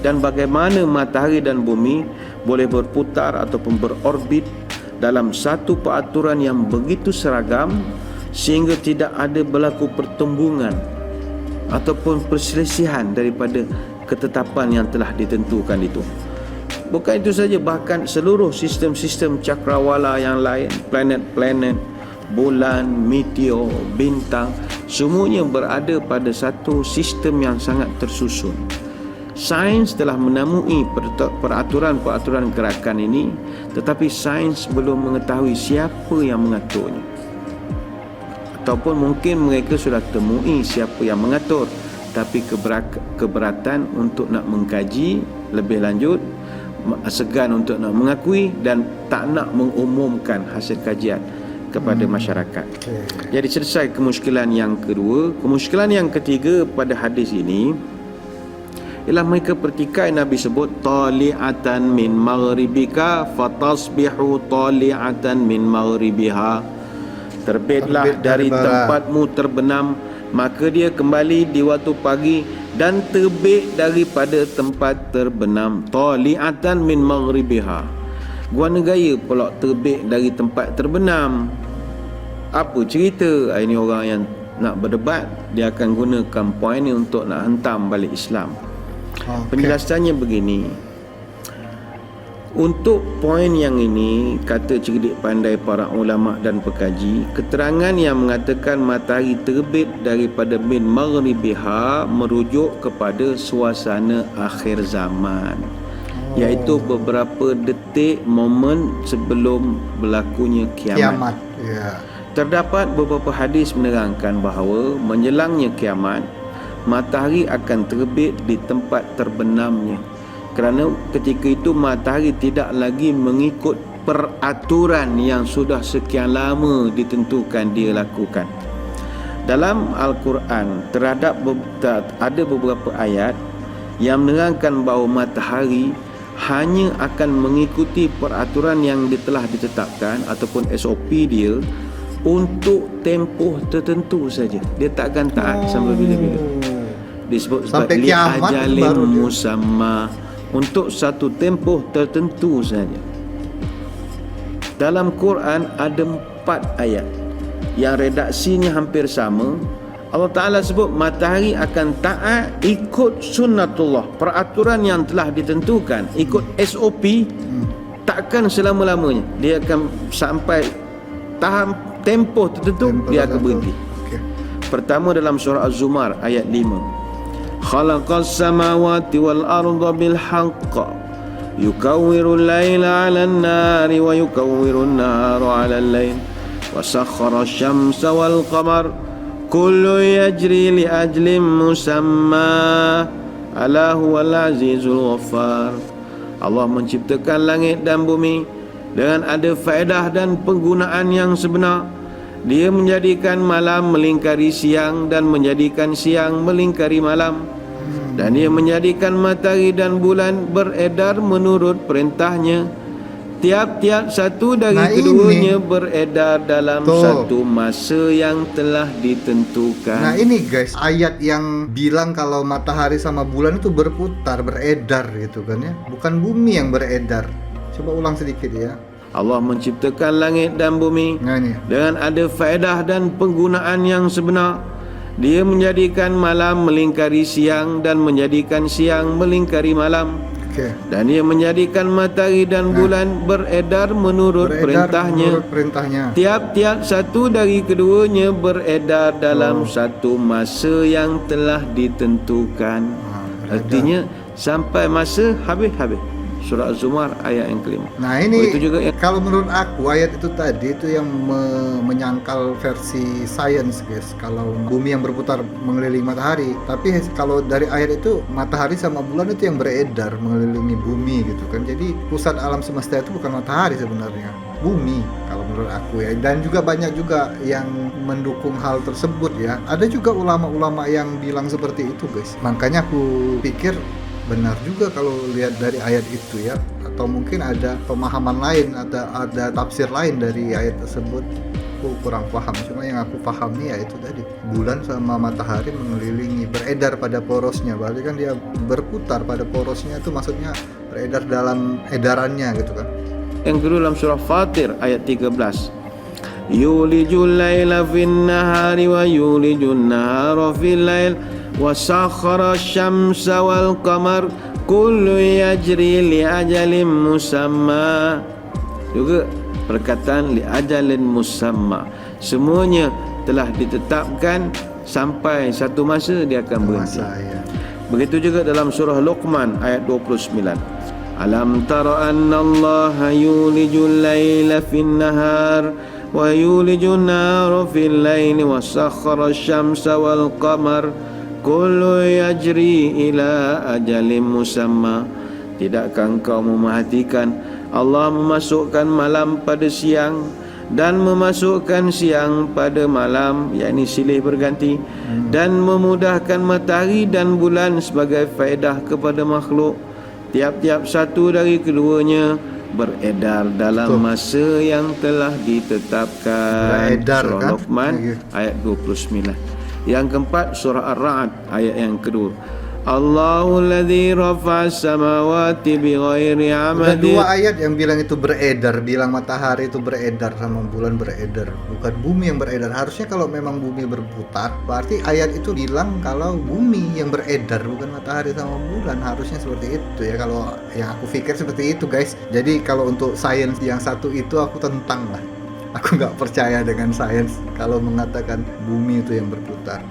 dan bagaimana matahari dan bumi boleh berputar ataupun berorbit dalam satu peraturan yang begitu seragam sehingga tidak ada berlaku pertumbungan ataupun perselisihan daripada ketetapan yang telah ditentukan itu. Bukan itu saja, bahkan seluruh sistem-sistem cakrawala yang lain, planet-planet, bulan, meteor, bintang, semuanya berada pada satu sistem yang sangat tersusun. Sains telah menemui peraturan-peraturan gerakan ini, tetapi sains belum mengetahui siapa yang mengaturnya. Ataupun mungkin mereka sudah temui siapa yang mengatur, tapi keberatan untuk nak mengkaji lebih lanjut, segan untuk nak mengakui dan tak nak mengumumkan hasil kajian kepada masyarakat. Jadi selesai kemusykilan yang kedua. Kemusykilan yang ketiga pada hadis ini ialah mereka pertikai Nabi sebut tali'atan min maghribika fatasbihu tali'atan min maghribiha. Terbitlah dari tempatmu terbenam, maka dia kembali di waktu pagi dan terbit daripada tempat terbenam. Tali'atan min maghribiha. Gua negaya pula terbit dari tempat terbenam. Apa cerita? Ini orang yang nak berdebat, dia akan gunakan poin ni untuk nak hentam balik Islam. Penjelasannya begini. Untuk poin yang ini, kata cerdik pandai para ulama dan pekaji, keterangan yang mengatakan matahari terbit daripada min maghribiha merujuk kepada suasana akhir zaman, iaitu beberapa detik momen sebelum berlakunya kiamat. Terdapat beberapa hadis menerangkan bahawa menjelangnya kiamat, matahari akan terbit di tempat terbenamnya, kerana ketika itu matahari tidak lagi mengikut peraturan yang sudah sekian lama ditentukan dia lakukan. Dalam Al-Quran ada beberapa ayat yang menerangkan bahawa matahari hanya akan mengikuti peraturan yang telah ditetapkan ataupun SOP dia untuk tempoh tertentu saja. Dia tak akan taat sampai bila-bila. Disebut sampai kiamat ajalin musamma, untuk satu tempoh tertentu saja. Dalam Quran ada 4 ayat yang redaksinya hampir sama. Allah Ta'ala sebut matahari akan taat ikut sunnatullah, peraturan yang telah ditentukan, ikut SOP, takkan selama-lamanya. Dia akan sampai tahap tempoh tertentu, dia akan berhenti. Pertama dalam surah Az-Zumar ayat 5. Khalaqas samawati wal arda bil haqq yukawwirul laila 'alan nari wa yukawwirun nara 'alal lail wa sakhkhara asy-syamsa wal qamar kullu yajri li ajlin musamma ala huwal azizul ghaffar. Allah menciptakan langit dan bumi dengan ada faedah dan penggunaan yang sebenar. Dia menjadikan malam melingkari siang dan menjadikan siang melingkari malam. Dan dia menjadikan matahari dan bulan beredar menurut perintahnya. Tiap-tiap satu dari keduanya beredar dalam satu masa yang telah ditentukan. Nah ini guys, ayat yang bilang kalau matahari sama bulan itu berputar, beredar gitu kan ya. Bukan bumi yang beredar. Coba ulang sedikit ya. Allah menciptakan langit dan bumi dengan ada faedah dan penggunaan yang sebenar. Dia menjadikan malam melingkari siang dan menjadikan siang melingkari malam. Dan dia menjadikan matahari dan bulan beredar menurut perintahnya. Tiap-tiap satu dari keduanya beredar dalam satu masa yang telah ditentukan. Artinya sampai masa habis-habis. Surah Az-Zumar ayat yang kelima. Nah ini itu juga kalau menurut aku ayat itu tadi itu yang menyangkal versi sains guys, kalau bumi yang berputar mengelilingi matahari. Tapi kalau dari ayat itu matahari sama bulan itu yang beredar mengelilingi bumi gitu kan. Jadi pusat alam semesta itu bukan matahari sebenarnya, bumi kalau menurut aku ya. Dan juga banyak juga yang mendukung hal tersebut ya. Ada juga ulama-ulama yang bilang seperti itu guys. Makanya aku pikir benar juga kalau lihat dari ayat itu ya, atau mungkin ada pemahaman lain, ada tafsir lain dari ayat tersebut. Aku kurang paham, cuma yang aku pahami ya itu tadi, bulan sama matahari mengelilingi, beredar pada porosnya, berarti kan dia berputar pada porosnya, itu maksudnya beredar dalam edarannya gitu kan. Yang kedua dalam surah Fatir ayat 13. yulijul laila fin nahari wa yulijun nahara fil lail wa sakhara asy-syamsa wal qamar kullu yajri li ajalin musamma. Juga perkataan li ajalin musamma, semuanya telah ditetapkan sampai satu masa dia akan berhenti. Begitu juga dalam surah Luqman ayat 29. Alam tara anna Allah yulijul laila fin nahar wa yulijun nahara fil laili wa sakhara asy-syamsa wal qamar kullu yajri ila ajalin musamma. Tidakkah engkau memerhatikan Allah memasukkan malam pada siang dan memasukkan siang pada malam, yakni silih berganti, dan memudahkan matahari dan bulan sebagai faedah kepada makhluk. Tiap-tiap satu dari keduanya beredar dalam masa yang telah ditetapkan. Surah Luqman ayat 29. Yang keempat, surah Ar-Ra'd ayat yang kedua. Allahu alladzi rafa'as samawati bighairi amadin. Ada dua ayat yang bilang itu beredar, bilang matahari itu beredar sama bulan beredar, bukan bumi yang beredar. Harusnya kalau memang bumi berputar, berarti ayat itu bilang kalau bumi yang beredar, bukan matahari sama bulan. Harusnya seperti itu ya, kalau yang aku pikir seperti itu, guys. Jadi kalau untuk sains yang satu itu aku tentang lah. Aku nggak percaya dengan sains kalau mengatakan bumi itu yang berputar.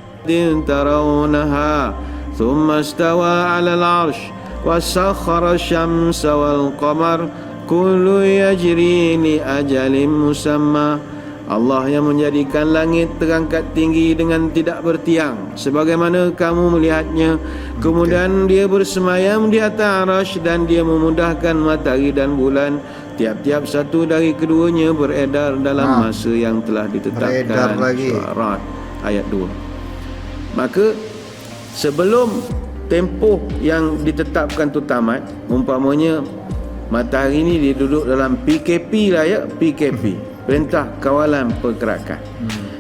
Tarawunaha thumma istawa 'alal 'arsy wa sakhkhara asy-syamsa wal qamar kullu yajri li ajalin musamma. Allah yang menjadikan langit terangkat tinggi dengan tidak bertiang sebagaimana kamu melihatnya. Kemudian dia bersemayam di atas arasy dan dia memudahkan matahari dan bulan. Tiap-tiap satu dari keduanya beredar dalam masa yang telah ditetapkan. Surah Ra'd ayat 2. Maka sebelum tempoh yang ditetapkan tu tamat, umpamanya matahari ni dia duduk dalam PKP lah ya, PKP, Perintah Kawalan Pergerakan.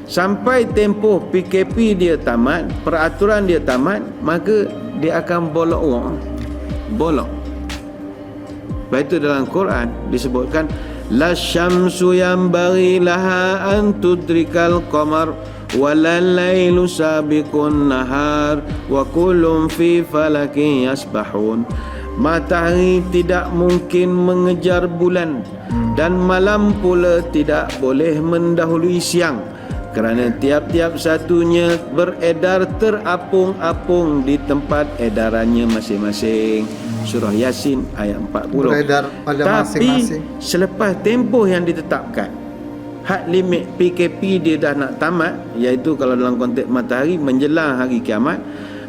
Sampai tempoh PKP dia tamat, peraturan dia tamat, maka dia akan bolong. Baik itu dalam Quran disebutkan la syamsu yanbaghi laha an tudrikal qamar walal lailu sabiqun nahar wa kullun fi falakin yasbahun. Matahari tidak mungkin mengejar bulan dan malam pula tidak boleh mendahului siang, kerana tiap-tiap satunya beredar terapung-apung di tempat edarannya masing-masing. Surah Yasin ayat 40. Beredar pada masing-masing. Tapi selepas tempoh yang ditetapkan, had limit PKP dia dah nak tamat, iaitu kalau dalam konteks matahari menjelang hari kiamat,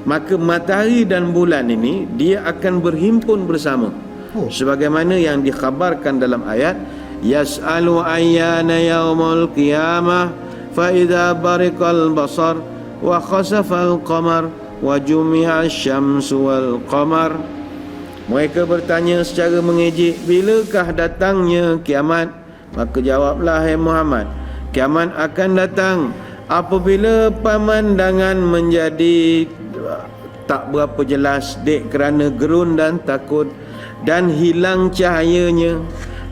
maka matahari dan bulan ini dia akan berhimpun bersama. Sebagaimana yang dikhabarkan dalam ayat yas'alu ayyana yaumul qiyamah fa idza bariqal basar wa khasafal qamar wa jumi'a asy-syamsu wal qamar. Mereka bertanya secara mengejek, bilakah datangnya kiamat? Maka jawablah, hai Muhammad, kiamat akan datang apabila pemandangan menjadi tak berapa jelas dek kerana gerun dan takut, dan hilang cahayanya,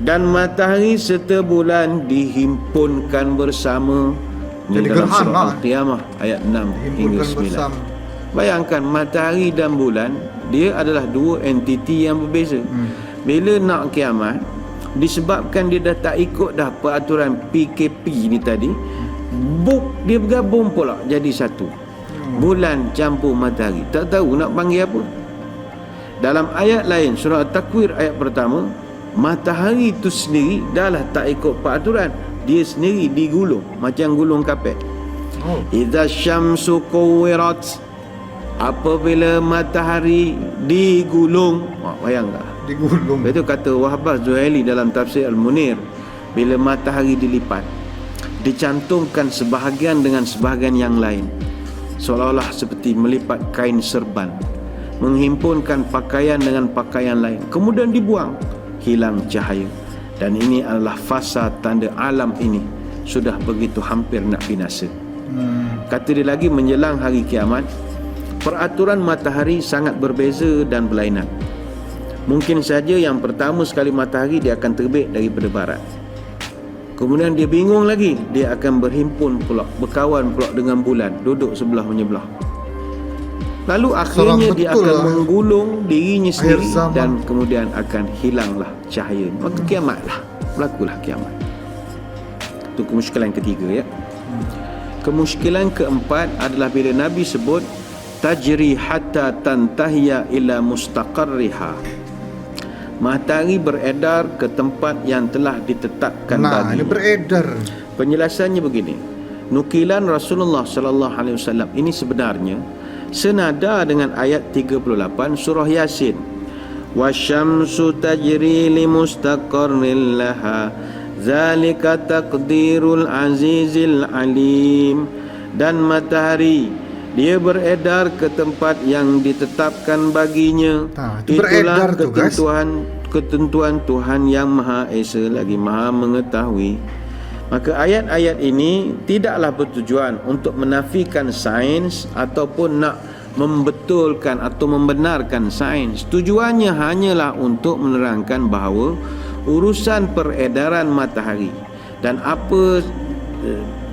dan matahari serta bulan dihimpunkan bersama. Jadi dalam surah Al-Qiyamah ayat 6 hingga 9. Bersama. Bayangkan matahari dan bulan, dia adalah dua entiti yang berbeza. Bila nak kiamat, disebabkan dia dah tak ikut dah peraturan PKP ni tadi, dia bergabung pula jadi satu. Bulan campur matahari, tak tahu nak panggil apa. Dalam ayat lain, surah At-Takwir ayat pertama, matahari itu sendiri dahlah tak ikut peraturan, dia sendiri digulung macam gulung kapet. Idza syamsu kuwirat, apabila matahari digulung. Bayangkan digulung. Itu kata Wahbah Zuhaili dalam tafsir Al-Munir, bila matahari dilipat, dicantumkan sebahagian dengan sebahagian yang lain, seolah-olah seperti melipat kain serban, menghimpunkan pakaian dengan pakaian lain, kemudian dibuang, hilang cahaya. Dan ini adalah fasa tanda alam ini sudah begitu hampir nak binasa. Kata dia lagi, menjelang hari kiamat, peraturan matahari sangat berbeza dan berlainan. Mungkin saja yang pertama sekali matahari dia akan terbit daripada barat. Kemudian dia bingung lagi, dia akan berhimpun pula, berkawan pula dengan bulan, duduk sebelah menyebelah. Lalu akhirnya dia akan menggulung dirinya sendiri dan kemudian akan hilanglah cahaya. Maka kiamatlah, berlakulah kiamat. Itu kemusykilan ketiga ya. Kemusykilan keempat adalah bila Nabi sebut tajri hatta tantahiya ila mustaqarriha. Matahari beredar ke tempat yang telah ditetapkan bagi. Ini beredar. Penjelasannya begini. Nukilan Rasulullah sallallahu alaihi wasallam ini sebenarnya senada dengan ayat 38 surah Yasin. Wasyamsu tajri limustaqarrin laha zalika taqdirul azizil alim. Dan matahari dia beredar ke tempat yang ditetapkan baginya. Itulah ketentuan Tuhan yang Maha Esa lagi Maha mengetahui. Maka ayat-ayat ini tidaklah bertujuan untuk menafikan sains ataupun nak membetulkan atau membenarkan sains. Tujuannya hanyalah untuk menerangkan bahawa urusan peredaran matahari dan apa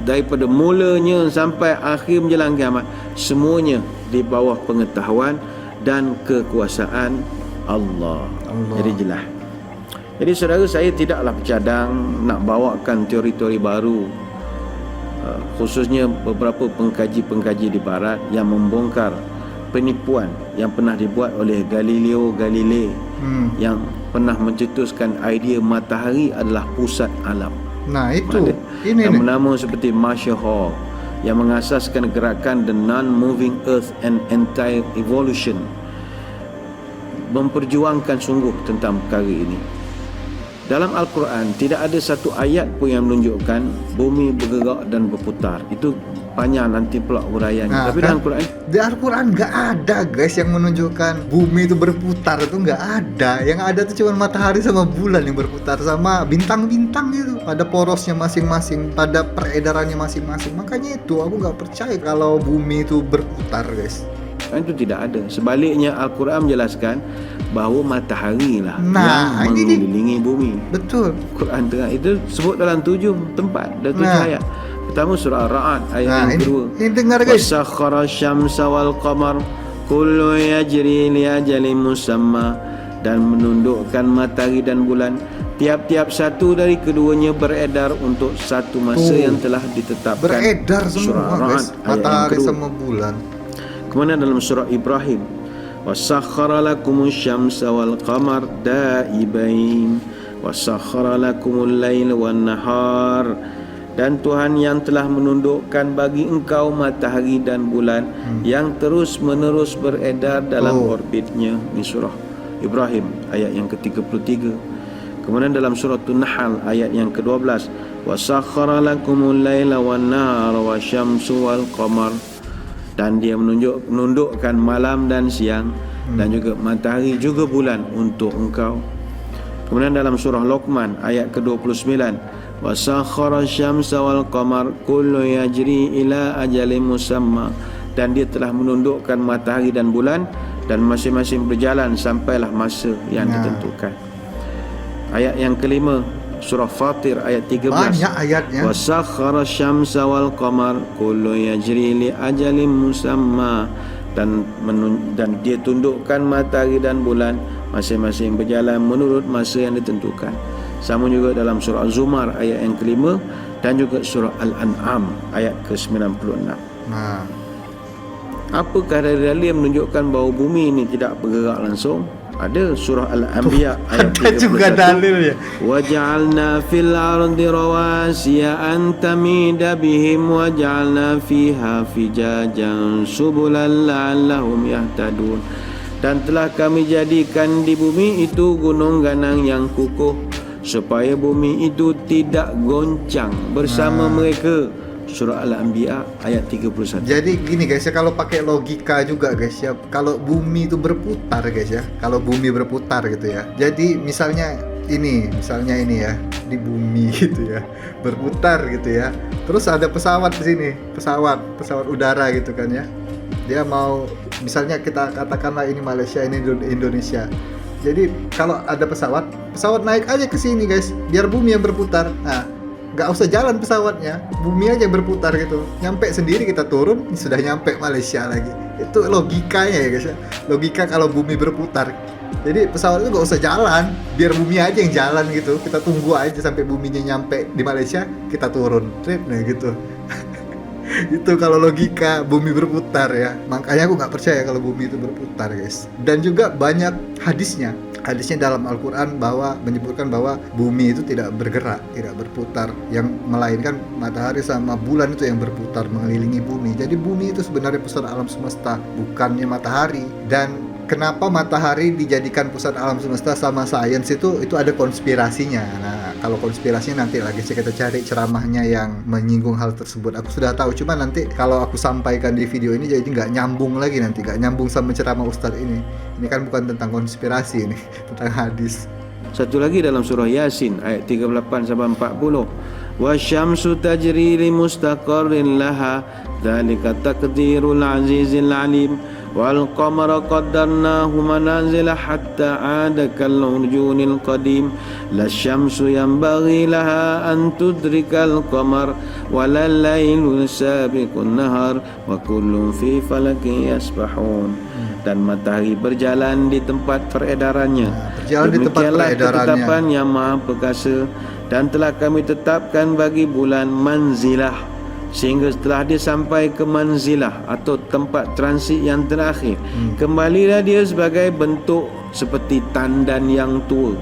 daripada mulanya sampai akhir menjelang kiamat, semuanya di bawah pengetahuan dan kekuasaan Allah. Jadi jelas. Jadi saudara, saya tidaklah bercadang nak bawakan teori-teori baru, khususnya beberapa pengkaji-pengkaji di barat yang membongkar penipuan yang pernah dibuat oleh Galileo Galilei, yang pernah mencetuskan idea matahari adalah pusat alam. Nah itu ini nama seperti Marshall Hall yang mengasaskan gerakan The Non-Moving Earth and Anti-Evolution, memperjuangkan sungguh tentang perkara ini. Dalam Al-Quran tidak ada satu ayat pun yang menunjukkan bumi bergerak dan berputar. Itu panjang nanti pula uraiannya. Tapi dalam Quran, di Al-Quran nggak ada guys yang menunjukkan bumi itu berputar, itu nggak ada. Yang ada itu cuma matahari sama bulan yang berputar, sama bintang-bintang itu pada porosnya masing-masing, pada peredarannya masing-masing. Makanya itu aku nggak percaya kalau bumi itu berputar guys. Itu tidak ada. Sebaliknya Al-Quran menjelaskan bahawa matahari lah yang mengelilingi bumi. Betul. Quran tengah itu sebut dalam 7 tempat dan 7 ayat. Pertama surah Ar-Ra'd ayat yang kedua. Ini dengar guys. Wasakhara syamsa wal qamar kullu yajri li ajalin musamma. Dan menundukkan matahari dan bulan, tiap-tiap satu dari keduanya beredar untuk satu masa yang telah ditetapkan. Beredar semua guys, matahari sama bulan. Kemudian dalam surah Ibrahim, wasakhkhara lakumus syamsa wal qamar daibain wasakhkhara lakumul laila wan nahar. Dan Tuhan yang telah menundukkan bagi engkau matahari dan bulan yang terus menerus beredar dalam orbitnya. Ini surah Ibrahim ayat yang ke-33. Kemudian dalam surah An-Nahl ayat yang ke-12, wasakhkhara lakumul laila wan nahara wasyamsu wal qamar. Dan dia menundukkan malam dan siang dan juga matahari juga bulan untuk engkau. Kemudian dalam surah Luqman ayat ke-29, wasakhkhara syamsa wal qamar kullu yajri ila ajalin musamma. Dan dia telah menundukkan matahari dan bulan dan masing-masing berjalan sampailah masa yang ditentukan. Ayat yang kelima surah Fatir ayat 13. Banyak ayatnya. Wasakhkhara syamsa wal qamar kullu yajri li ajalin musamma. Dan dia tundukkan matahari dan bulan masing-masing berjalan menurut masa yang ditentukan. Sama juga dalam surah Az-Zumar ayat yang kelima dan juga surah Al-An'am ayat ke-96. Apakah dalil yang menunjukkan bahawa bumi ini tidak bergerak langsung? Ada surah Al-Anbiya ayat 31. Juga dalil ya. Wa ja'alna fil ardi rawasiya an tamida bihim wa ja'alna fiha fijajan subulan la'allahum yahtadun. Dan telah kami jadikan di bumi itu gunung ganang yang kukuh supaya bumi itu tidak goncang bersama mereka. Surah Al-Anbiya ayat 31. Jadi gini guys ya, kalau pakai logika juga guys ya, kalau bumi itu berputar guys ya, kalau bumi berputar gitu ya, jadi misalnya ini ya, di bumi gitu ya, berputar gitu ya, terus ada pesawat di sini, pesawat udara gitu kan ya, dia mau, misalnya kita katakanlah ini Malaysia, ini Indonesia. Jadi kalau ada pesawat naik aja ke sini guys, biar bumi yang berputar. Nah, nggak usah jalan pesawatnya, bumi aja berputar gitu, nyampe sendiri, kita turun sudah nyampe Malaysia lagi. Itu logikanya ya guys ya, logika kalau bumi berputar. Jadi pesawat itu nggak usah jalan, biar bumi aja yang jalan gitu, kita tunggu aja sampai buminya nyampe di Malaysia, kita turun, nah gitu. Itu kalau logika bumi berputar ya. Makanya aku nggak percaya kalau bumi itu berputar guys. Dan juga banyak hadisnya dalam Al-Quran bahwa menyebutkan bahwa bumi itu tidak bergerak, tidak berputar, yang melainkan matahari sama bulan itu yang berputar mengelilingi bumi. Jadi bumi itu sebenarnya pusat alam semesta, bukannya matahari. Dan kenapa matahari dijadikan pusat alam semesta sama sains itu ada konspirasinya. Nah, kalau konspirasinya nanti lagi kita cari ceramahnya yang menyinggung hal tersebut. Aku sudah tahu, cuma nanti kalau aku sampaikan di video ini jadi nggak nyambung lagi, nanti nggak nyambung sama ceramah Ustadz ini. Ini kan bukan tentang konspirasi ini, tentang hadis. Satu lagi dalam surah Yasin ayat 38 sampai 40. Wasyamsu tajri li mustaqarrin laha dzalika taqdirul azizil alim wal qamara qaddarnahu manazila hatta 'ada kal urjunil qadim la syamsu yanbaghi laha an tudrikal qamar walal lailu sabiqun nahar wa kullun fi falakin yasbahun. Dan matahari berjalan di tempat peredarannya. Demikianlah ketetapan yang maha perkasa, dan telah kami tetapkan bagi bulan manzilah, sehingga setelah dia sampai ke manzilah atau tempat transit yang terakhir, kembalilah dia sebagai bentuk seperti tandan yang tua.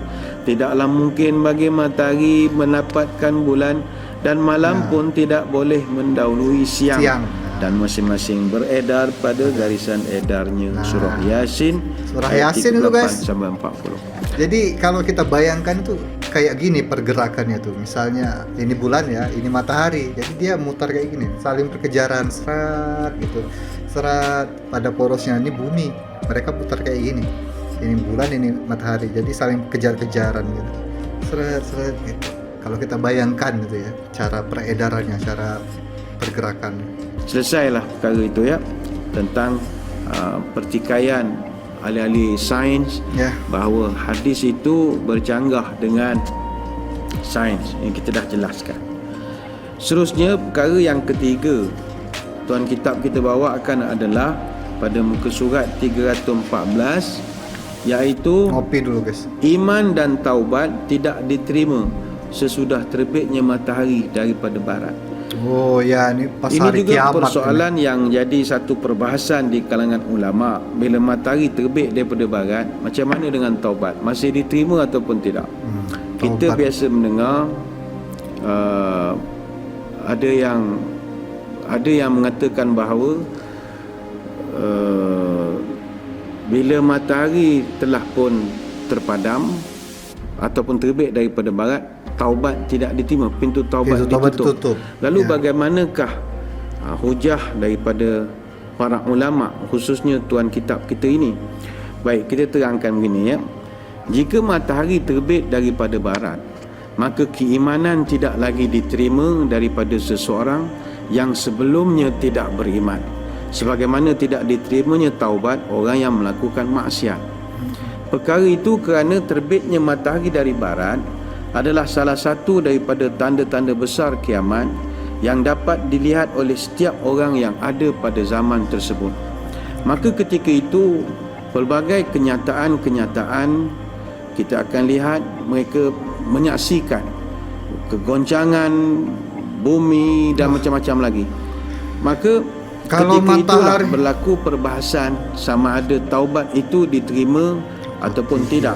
Tidaklah mungkin bagi matahari mendapatkan bulan, dan malam pun tidak boleh mendahului siang. Dan masing-masing beredar pada garisan edarnya. Surah Yasin itu guys sampai 40. Jadi kalau kita bayangkan itu kayak gini pergerakannya tuh. Misalnya ini bulan ya, ini matahari. Jadi dia mutar kayak gini, saling berkejaran, serat gitu. Serat pada porosnya ini bumi. Mereka putar kayak gini. Ini bulan, ini matahari. Jadi saling kejar-kejaran gitu. Seret gitu. Kalau kita bayangkan gitu ya, cara peredarannya, cara pergerakannya. Selesailah perkara itu ya, tentang pertikaian ahli-ahli sains bahawa hadis itu bercanggah dengan sains yang kita dah jelaskan. Seterusnya perkara yang ketiga tuan kitab kita bawakan adalah pada muka surat 314, iaitu ngopi dulu guys. Iman dan taubat tidak diterima sesudah terbitnya matahari daripada barat. Oh ya, ini pas ini hari juga kiamat persoalan ini yang jadi satu perbahasan di kalangan ulama. Bila matahari terbit daripada barat, macam mana dengan taubat? Masih diterima ataupun tidak? Kita biasa mendengar ada yang mengatakan bahawa bila matahari telah pun terpadam ataupun terbit daripada barat, taubat tidak diterima, pintu taubat ditutup. Lalu bagaimanakah hujah daripada para ulama, khususnya tuan kitab kita ini? Baik, kita terangkan begini ya. Jika matahari terbit daripada barat, maka keimanan tidak lagi diterima daripada seseorang yang sebelumnya tidak beriman, sebagaimana tidak diterimanya taubat orang yang melakukan maksiat. Perkara itu kerana terbitnya matahari dari barat adalah salah satu daripada tanda-tanda besar kiamat yang dapat dilihat oleh setiap orang yang ada pada zaman tersebut. Maka ketika itu pelbagai kenyataan-kenyataan kita akan lihat, mereka menyaksikan kegoncangan bumi dan macam-macam lagi. Maka kalau ketika itulah matahari berlaku perbahasan sama ada taubat itu diterima ataupun tidak.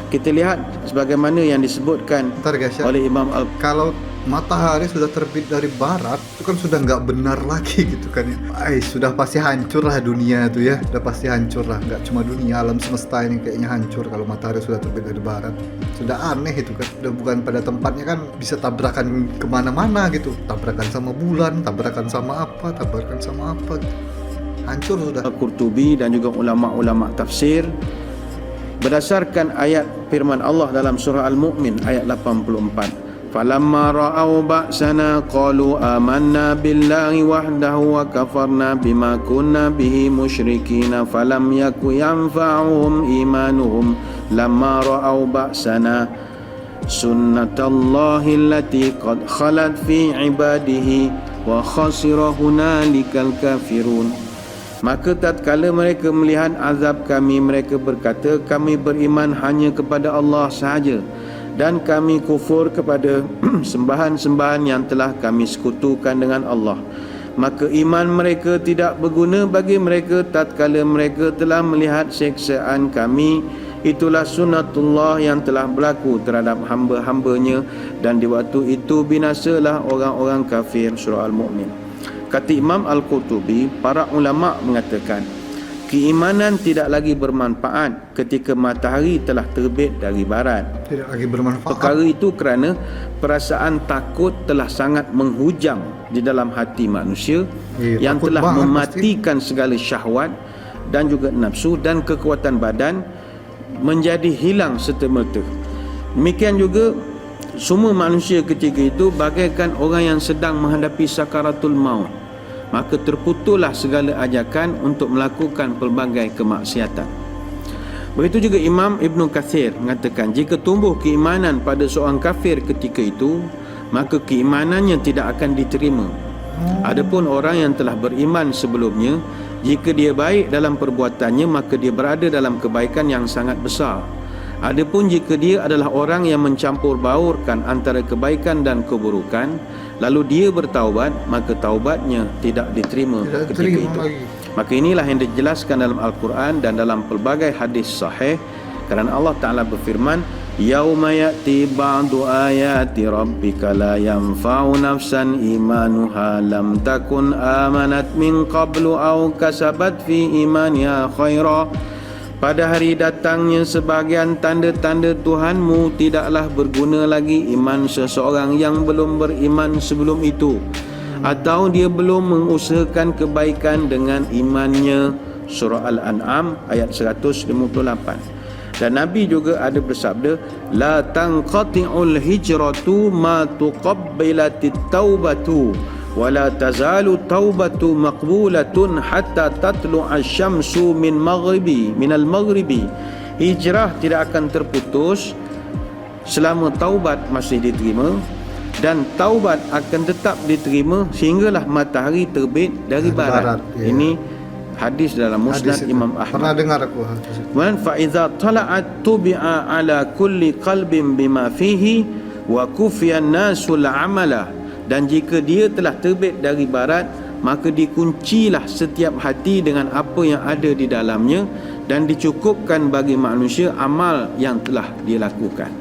Kita lihat sebagaimana yang disebutkan oleh Imam kalau matahari sudah terbit dari barat, itu kan sudah nggak benar lagi gitu kan ya. Sudah pasti hancur lah dunia itu ya, sudah pasti hancur lah. Nggak cuma dunia, alam semesta ini kayaknya hancur kalau matahari sudah terbit dari barat. Sudah aneh itu kan, sudah bukan pada tempatnya kan, bisa tabrakan kemana-mana gitu. Tabrakan sama bulan, tabrakan sama apa gitu. Hancur sudah. Qurtubi dan juga ulama-ulama tafsir berdasarkan ayat firman Allah dalam surah Al-Mu'min ayat 84. Falamma ra'au ba'sana qalu amanna billahi wahdahu wa kafarna bima kunna bihi musyrikin falam yaku yanfa'uhum imanuhum lamma ra'au ba'sana. sunnatallahi allati qad khalat fi ibadihi wa khasira hunalikal kafirun. Maka tatkala mereka melihat azab kami, mereka berkata, kami beriman hanya kepada Allah sahaja dan kami kufur kepada sembahan-sembahan yang telah kami sekutukan dengan Allah. Maka iman mereka tidak berguna bagi mereka tatkala mereka telah melihat siksaan kami. Itulah sunnatullah yang telah berlaku terhadap hamba-hambanya, dan di waktu itu binasalah orang-orang kafir. Surah Al-Mu'min. Kata Imam Al-Qurtubi, para ulama mengatakan keimanan tidak lagi bermanfaat ketika matahari telah terbit dari barat. Tidak lagi bermanfaat. Perkara itu kerana perasaan takut telah sangat menghujam di dalam hati manusia, yang telah mematikan segala syahwat dan juga nafsu, dan kekuatan badan menjadi hilang serta-merta. Demikian juga semua manusia ketika itu bagaikan orang yang sedang menghadapi sakaratul maut. Maka terputullah segala ajakan untuk melakukan pelbagai kemaksiatan. Begitu juga Imam Ibn Kathir mengatakan, jika tumbuh keimanan pada seorang kafir ketika itu, maka keimanannya tidak akan diterima. Adapun orang yang telah beriman sebelumnya, jika dia baik dalam perbuatannya, maka dia berada dalam kebaikan yang sangat besar. Adapun jika dia adalah orang yang mencampur baurkan antara kebaikan dan keburukan, lalu dia bertaubat, maka taubatnya tidak diterima ketika itu. Maka inilah yang dijelaskan dalam Al-Quran dan dalam pelbagai hadis sahih, kerana Allah Ta'ala berfirman, yauma ya'ti ba'du ayati rabbika la yanfa'u nafsan imanuha lam takun amanat min qablu aw kasabat fi imaniha khaira. Pada hari datangnya sebahagian tanda-tanda Tuhanmu, tidaklah berguna lagi iman seseorang yang belum beriman sebelum itu, atau dia belum mengusahakan kebaikan dengan imannya. Surah Al-An'am ayat 158. Dan Nabi juga ada bersabda, la tanqati'ul hijratu ma tuqabbilatit taubatu wa la tazalu taubatu maqbulatun hatta tatlu'a syamsu minal maghribi. Hijrah tidak akan terputus selama taubat masih diterima, dan taubat akan tetap diterima sehinggalah matahari terbit dari barat. Ini hadis dalam Musnad Imam Ahmad. Pernah dengar aku hadis itu. Fa iza tala'at tubi'a ala kulli qalbin bima fihi wa kufiya an-nasul amala. Dan jika dia telah terbit dari barat, maka dikuncilah setiap hati dengan apa yang ada di dalamnya, dan dicukupkan bagi manusia amal yang telah dia lakukan.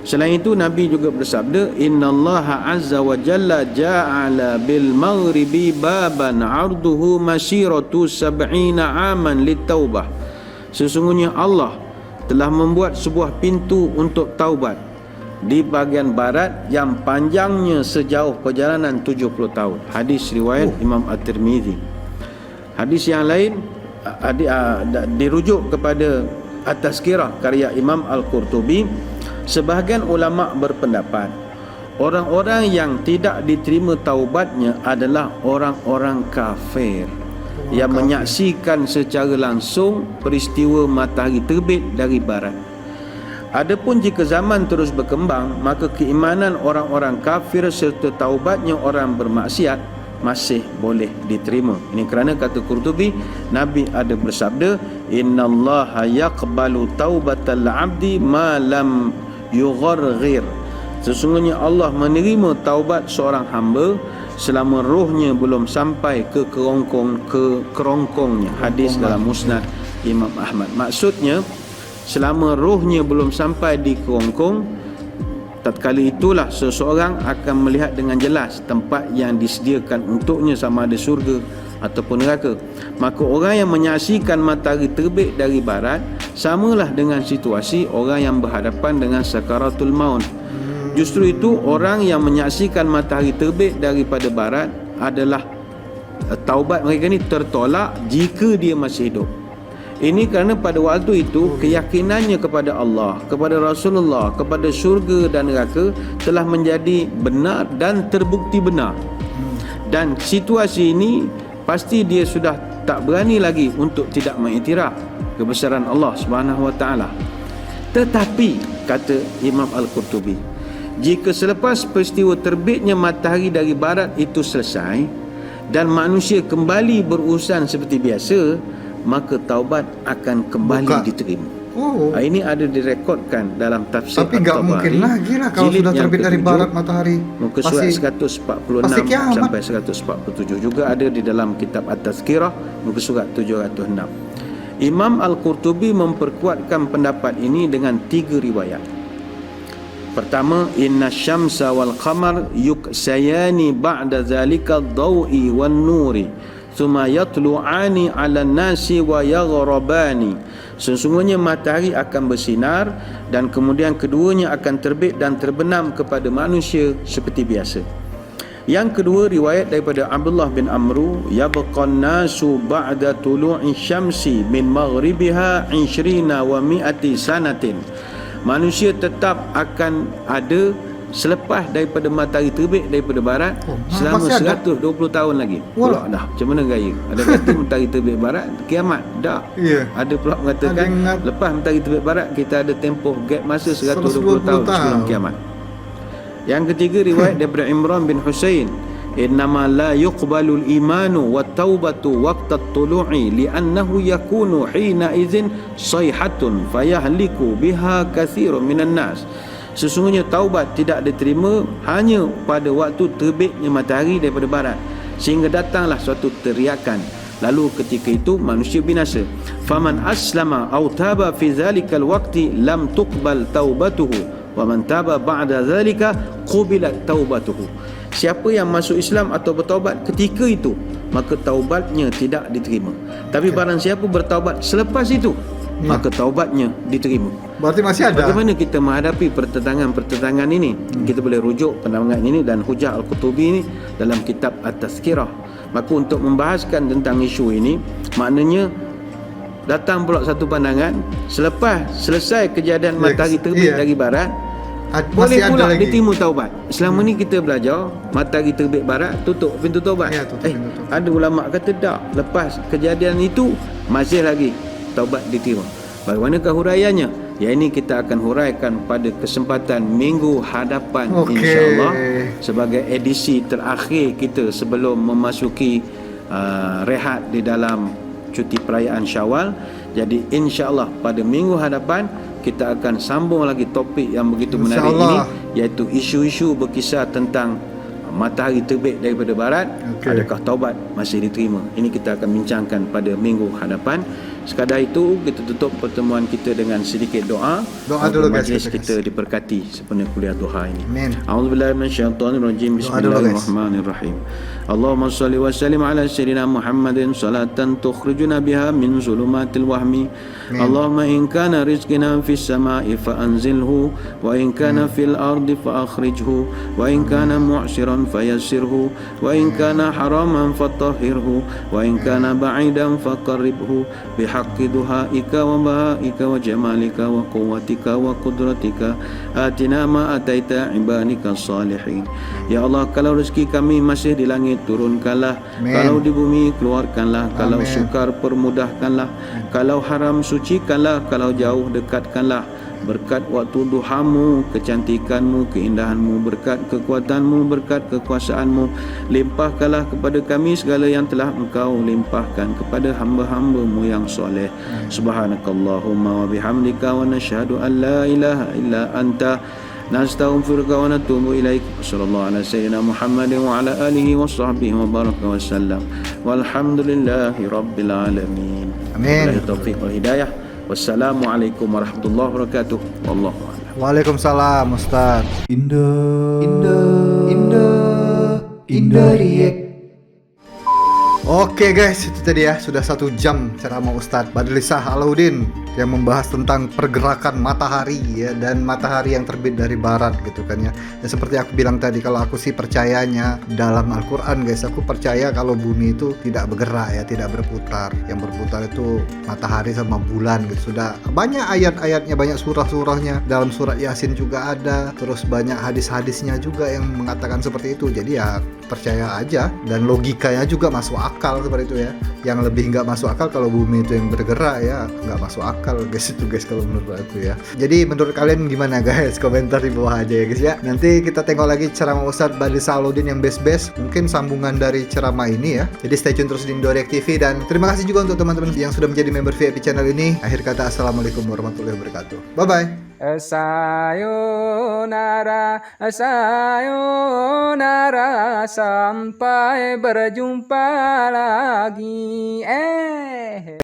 Selain itu Nabi juga bersabda, innallaha azza wa jalla ja'ala bil maghribi baban 'arduhu masiratu 70 aman litaubah. Sesungguhnya Allah telah membuat sebuah pintu untuk taubat di bahagian barat yang panjangnya sejauh perjalanan 70 tahun. Hadis riwayat Imam At-Tirmizi. Hadis yang lain dirujuk kepada At-Tazkirah karya Imam Al-Qurtubi. Sebahagian ulama berpendapat orang-orang yang tidak diterima taubatnya adalah orang-orang kafir yang menyaksikan secara langsung peristiwa matahari terbit dari barat. Adapun jika zaman terus berkembang, maka keimanan orang-orang kafir serta taubatnya orang bermaksiat masih boleh diterima. Ini kerana kata Qurtubi, Nabi ada bersabda, innallaha yaqbalu taubatal 'abdi ma lam yugharghir. Sesungguhnya Allah menerima taubat seorang hamba selama rohnya belum sampai ke kerongkongnya. Hadis dalam Musnad Imam Ahmad. Maksudnya, selama rohnya belum sampai di kerongkong, tatkala itulah seseorang akan melihat dengan jelas tempat yang disediakan untuknya, sama ada syurga ataupun neraka. Maka orang yang menyaksikan matahari terbit dari barat samalah dengan situasi orang yang berhadapan dengan sakaratul maut. Justru itu orang yang menyaksikan matahari terbit daripada barat adalah taubat mereka ni tertolak jika dia masih hidup. Ini kerana pada waktu itu keyakinannya kepada Allah, kepada Rasulullah, kepada syurga dan neraka telah menjadi benar dan terbukti benar. Dan situasi ini pasti dia sudah tak berani lagi untuk tidak mengiktiraf kebesaran Allah Subhanahu wa taala. Tetapi kata Imam Al-Qurtubi, jika selepas peristiwa terbitnya matahari dari barat itu selesai dan manusia kembali berurusan seperti biasa, maka taubat akan kembali diterima. Ini ada direkodkan dalam tafsir Tapi nggak mungkin lagi lah kalau sudah terbit dari barat matahari. Muka surat 146 sampai 147 juga ada di dalam kitab At-Tazkirah muka surat 706. Imam Al-Qurtubi memperkuatkan pendapat ini dengan 3 riwayat. Pertama, inna syamsa wal qamar yuksayani ba'da zalika ad-dawi wan nuri thumma yatlu'ani 'ala an-nasi wa yaghrabani. Sesungguhnya matahari akan bersinar dan kemudian keduanya akan terbit dan terbenam kepada manusia seperti biasa. Yang kedua, riwayat daripada Abdullah bin Amru, yabqan nasu ba'da tulu'i syamsi min maghribiha 20 wa 100 sanatin. Manusia tetap akan ada selepas daripada matahari terbit daripada barat selama 120 tahun lagi. Pula dah, macam mana gaya? Ada kata matahari terbit barat kiamat? Tak. Ada pula mengatakan lepas matahari terbit barat kita ada tempoh gap masa 120 tahun sebelum kiamat. Yang ketiga, riwayat daripada Imran bin Husain, innama la yuqbalul imanu wat taubatu waqtat tulu'i li'annahu yakunu hina idzin sayhatun fayahliku biha katsirun minan nas. Sesungguhnya taubat tidak diterima hanya pada waktu terbitnya matahari daripada barat, sehingga datanglah suatu teriakan, lalu ketika itu manusia binasa. Faman aslama aw taba fi zalikal waqti lam tuqbal taubatuhu wa man taba ba'da zalika qubilat taubatuhu. Siapa yang masuk Islam atau bertaubat ketika itu, maka taubatnya tidak diterima. Tapi barang siapa bertaubat selepas itu, maka taubatnya diterima. Berarti masih ada. Bagaimana kita menghadapi pertentangan-pertentangan ini? Kita boleh rujuk pandangan ini dan hujah Al-Qurtubi ini dalam kitab At-Tazkirah. Maka untuk membahaskan tentang isu ini, maknanya datang pula satu pandangan, selepas selesai kejadian matahari terbit dari barat, boleh pula diterima taubat. Selama ni kita belajar matahari terbit barat tutup pintu taubat. Ada ulama kata tak, lepas kejadian itu masih lagi taubat diterima. Bagaimanakah huraiannya? Ya, ini kita akan huraikan pada kesempatan minggu hadapan, insya-Allah, sebagai edisi terakhir kita sebelum memasuki rehat di dalam cuti perayaan Syawal. Jadi insya-Allah pada minggu hadapan kita akan sambung lagi topik yang begitu menarik ini, iaitu isu-isu berkisar tentang matahari terbit daripada barat. Adakah taubat masih diterima? Ini kita akan bincangkan pada minggu hadapan. Sekadar itu kita tutup pertemuan kita dengan sedikit doa. Doa dulu guys. Majlis kita diberkati sempena kuliah duha ini. Amin. A'udzubillahi minasyaitonirrajim. Bismillahirrahmanirrahim. Allahumma shalli wa sallim ala sayyidina Muhammadin salatan tukhrijuna biha min zulumatil wahmi. Allahumma in kana rizqina fis sama'i fa anzilhu wa in kana fil ardi fa akhrijhu wa in kana mu'siran fayassirhu wa in kana haraman fatahhirhu wa in kana ba'idan faqarribhu bihaqqi duhaika wa bahaika wa jamalika wa quwwatika wa qudratika atina ma ataita ibadika salihin. Ya Allah, kalau rezeki kami masih di langit turunkanlah, kalau di bumi keluarkanlah, kalau sukar permudahkanlah, kalau haram sucikanlah, kalau jauh dekatkanlah. Berkat waktu duhamu, kecantikanmu, keindahanmu, berkat kekuatanmu, berkat kekuasaanmu, limpahkanlah kepada kami segala yang telah engkau limpahkan kepada hamba-hambamu yang soleh. Subhanakallahumma wa bihamdika wa nashhadu an la ilaha illa anta nastaghfiruka wa natubu ilaik. Sallallahu ala sayyidina Muhammadin wa ala alihi wa sahbihi wa baraka wa sallam. Walhamdulillahi rabbil alamin. Amin. Wabillahi taufiq wal hidayah. Wassalamualaikum warahmatullahi wabarakatuh. Wallahu a'lam. Waalaikumsalam Ustaz. Indo React. Oke guys, itu tadi ya, sudah 1 jam ceramah Ustadz Badlisah Alauddin yang membahas tentang pergerakan matahari ya, dan matahari yang terbit dari barat gitu kan ya. Dan seperti aku bilang tadi, kalau aku sih percayanya dalam Al-Quran guys, aku percaya kalau bumi itu tidak bergerak ya, tidak berputar. Yang berputar itu matahari sama bulan gitu. Sudah banyak ayat-ayatnya, banyak surah-surahnya. Dalam surat Yasin juga ada, terus banyak hadis-hadisnya juga yang mengatakan seperti itu. Jadi ya percaya aja, dan logikanya juga masuk akal seperti itu ya. yang lebih nggak masuk akal kalau bumi itu yang bergerak ya, nggak masuk akal guys itu guys kalau menurut aku ya. Jadi menurut kalian gimana guys? Komentar di bawah aja ya guys ya. Nanti kita tengok lagi ceramah Ustadz Badli Salahuddin yang best-best, mungkin sambungan dari ceramah ini ya. Jadi stay tune terus di Indorek TV, dan terima kasih juga untuk teman-teman yang sudah menjadi member VIP channel ini. Akhir kata, assalamualaikum warahmatullahi wabarakatuh. Bye bye. Sayonara, sayonara, sampai berjumpa lagi.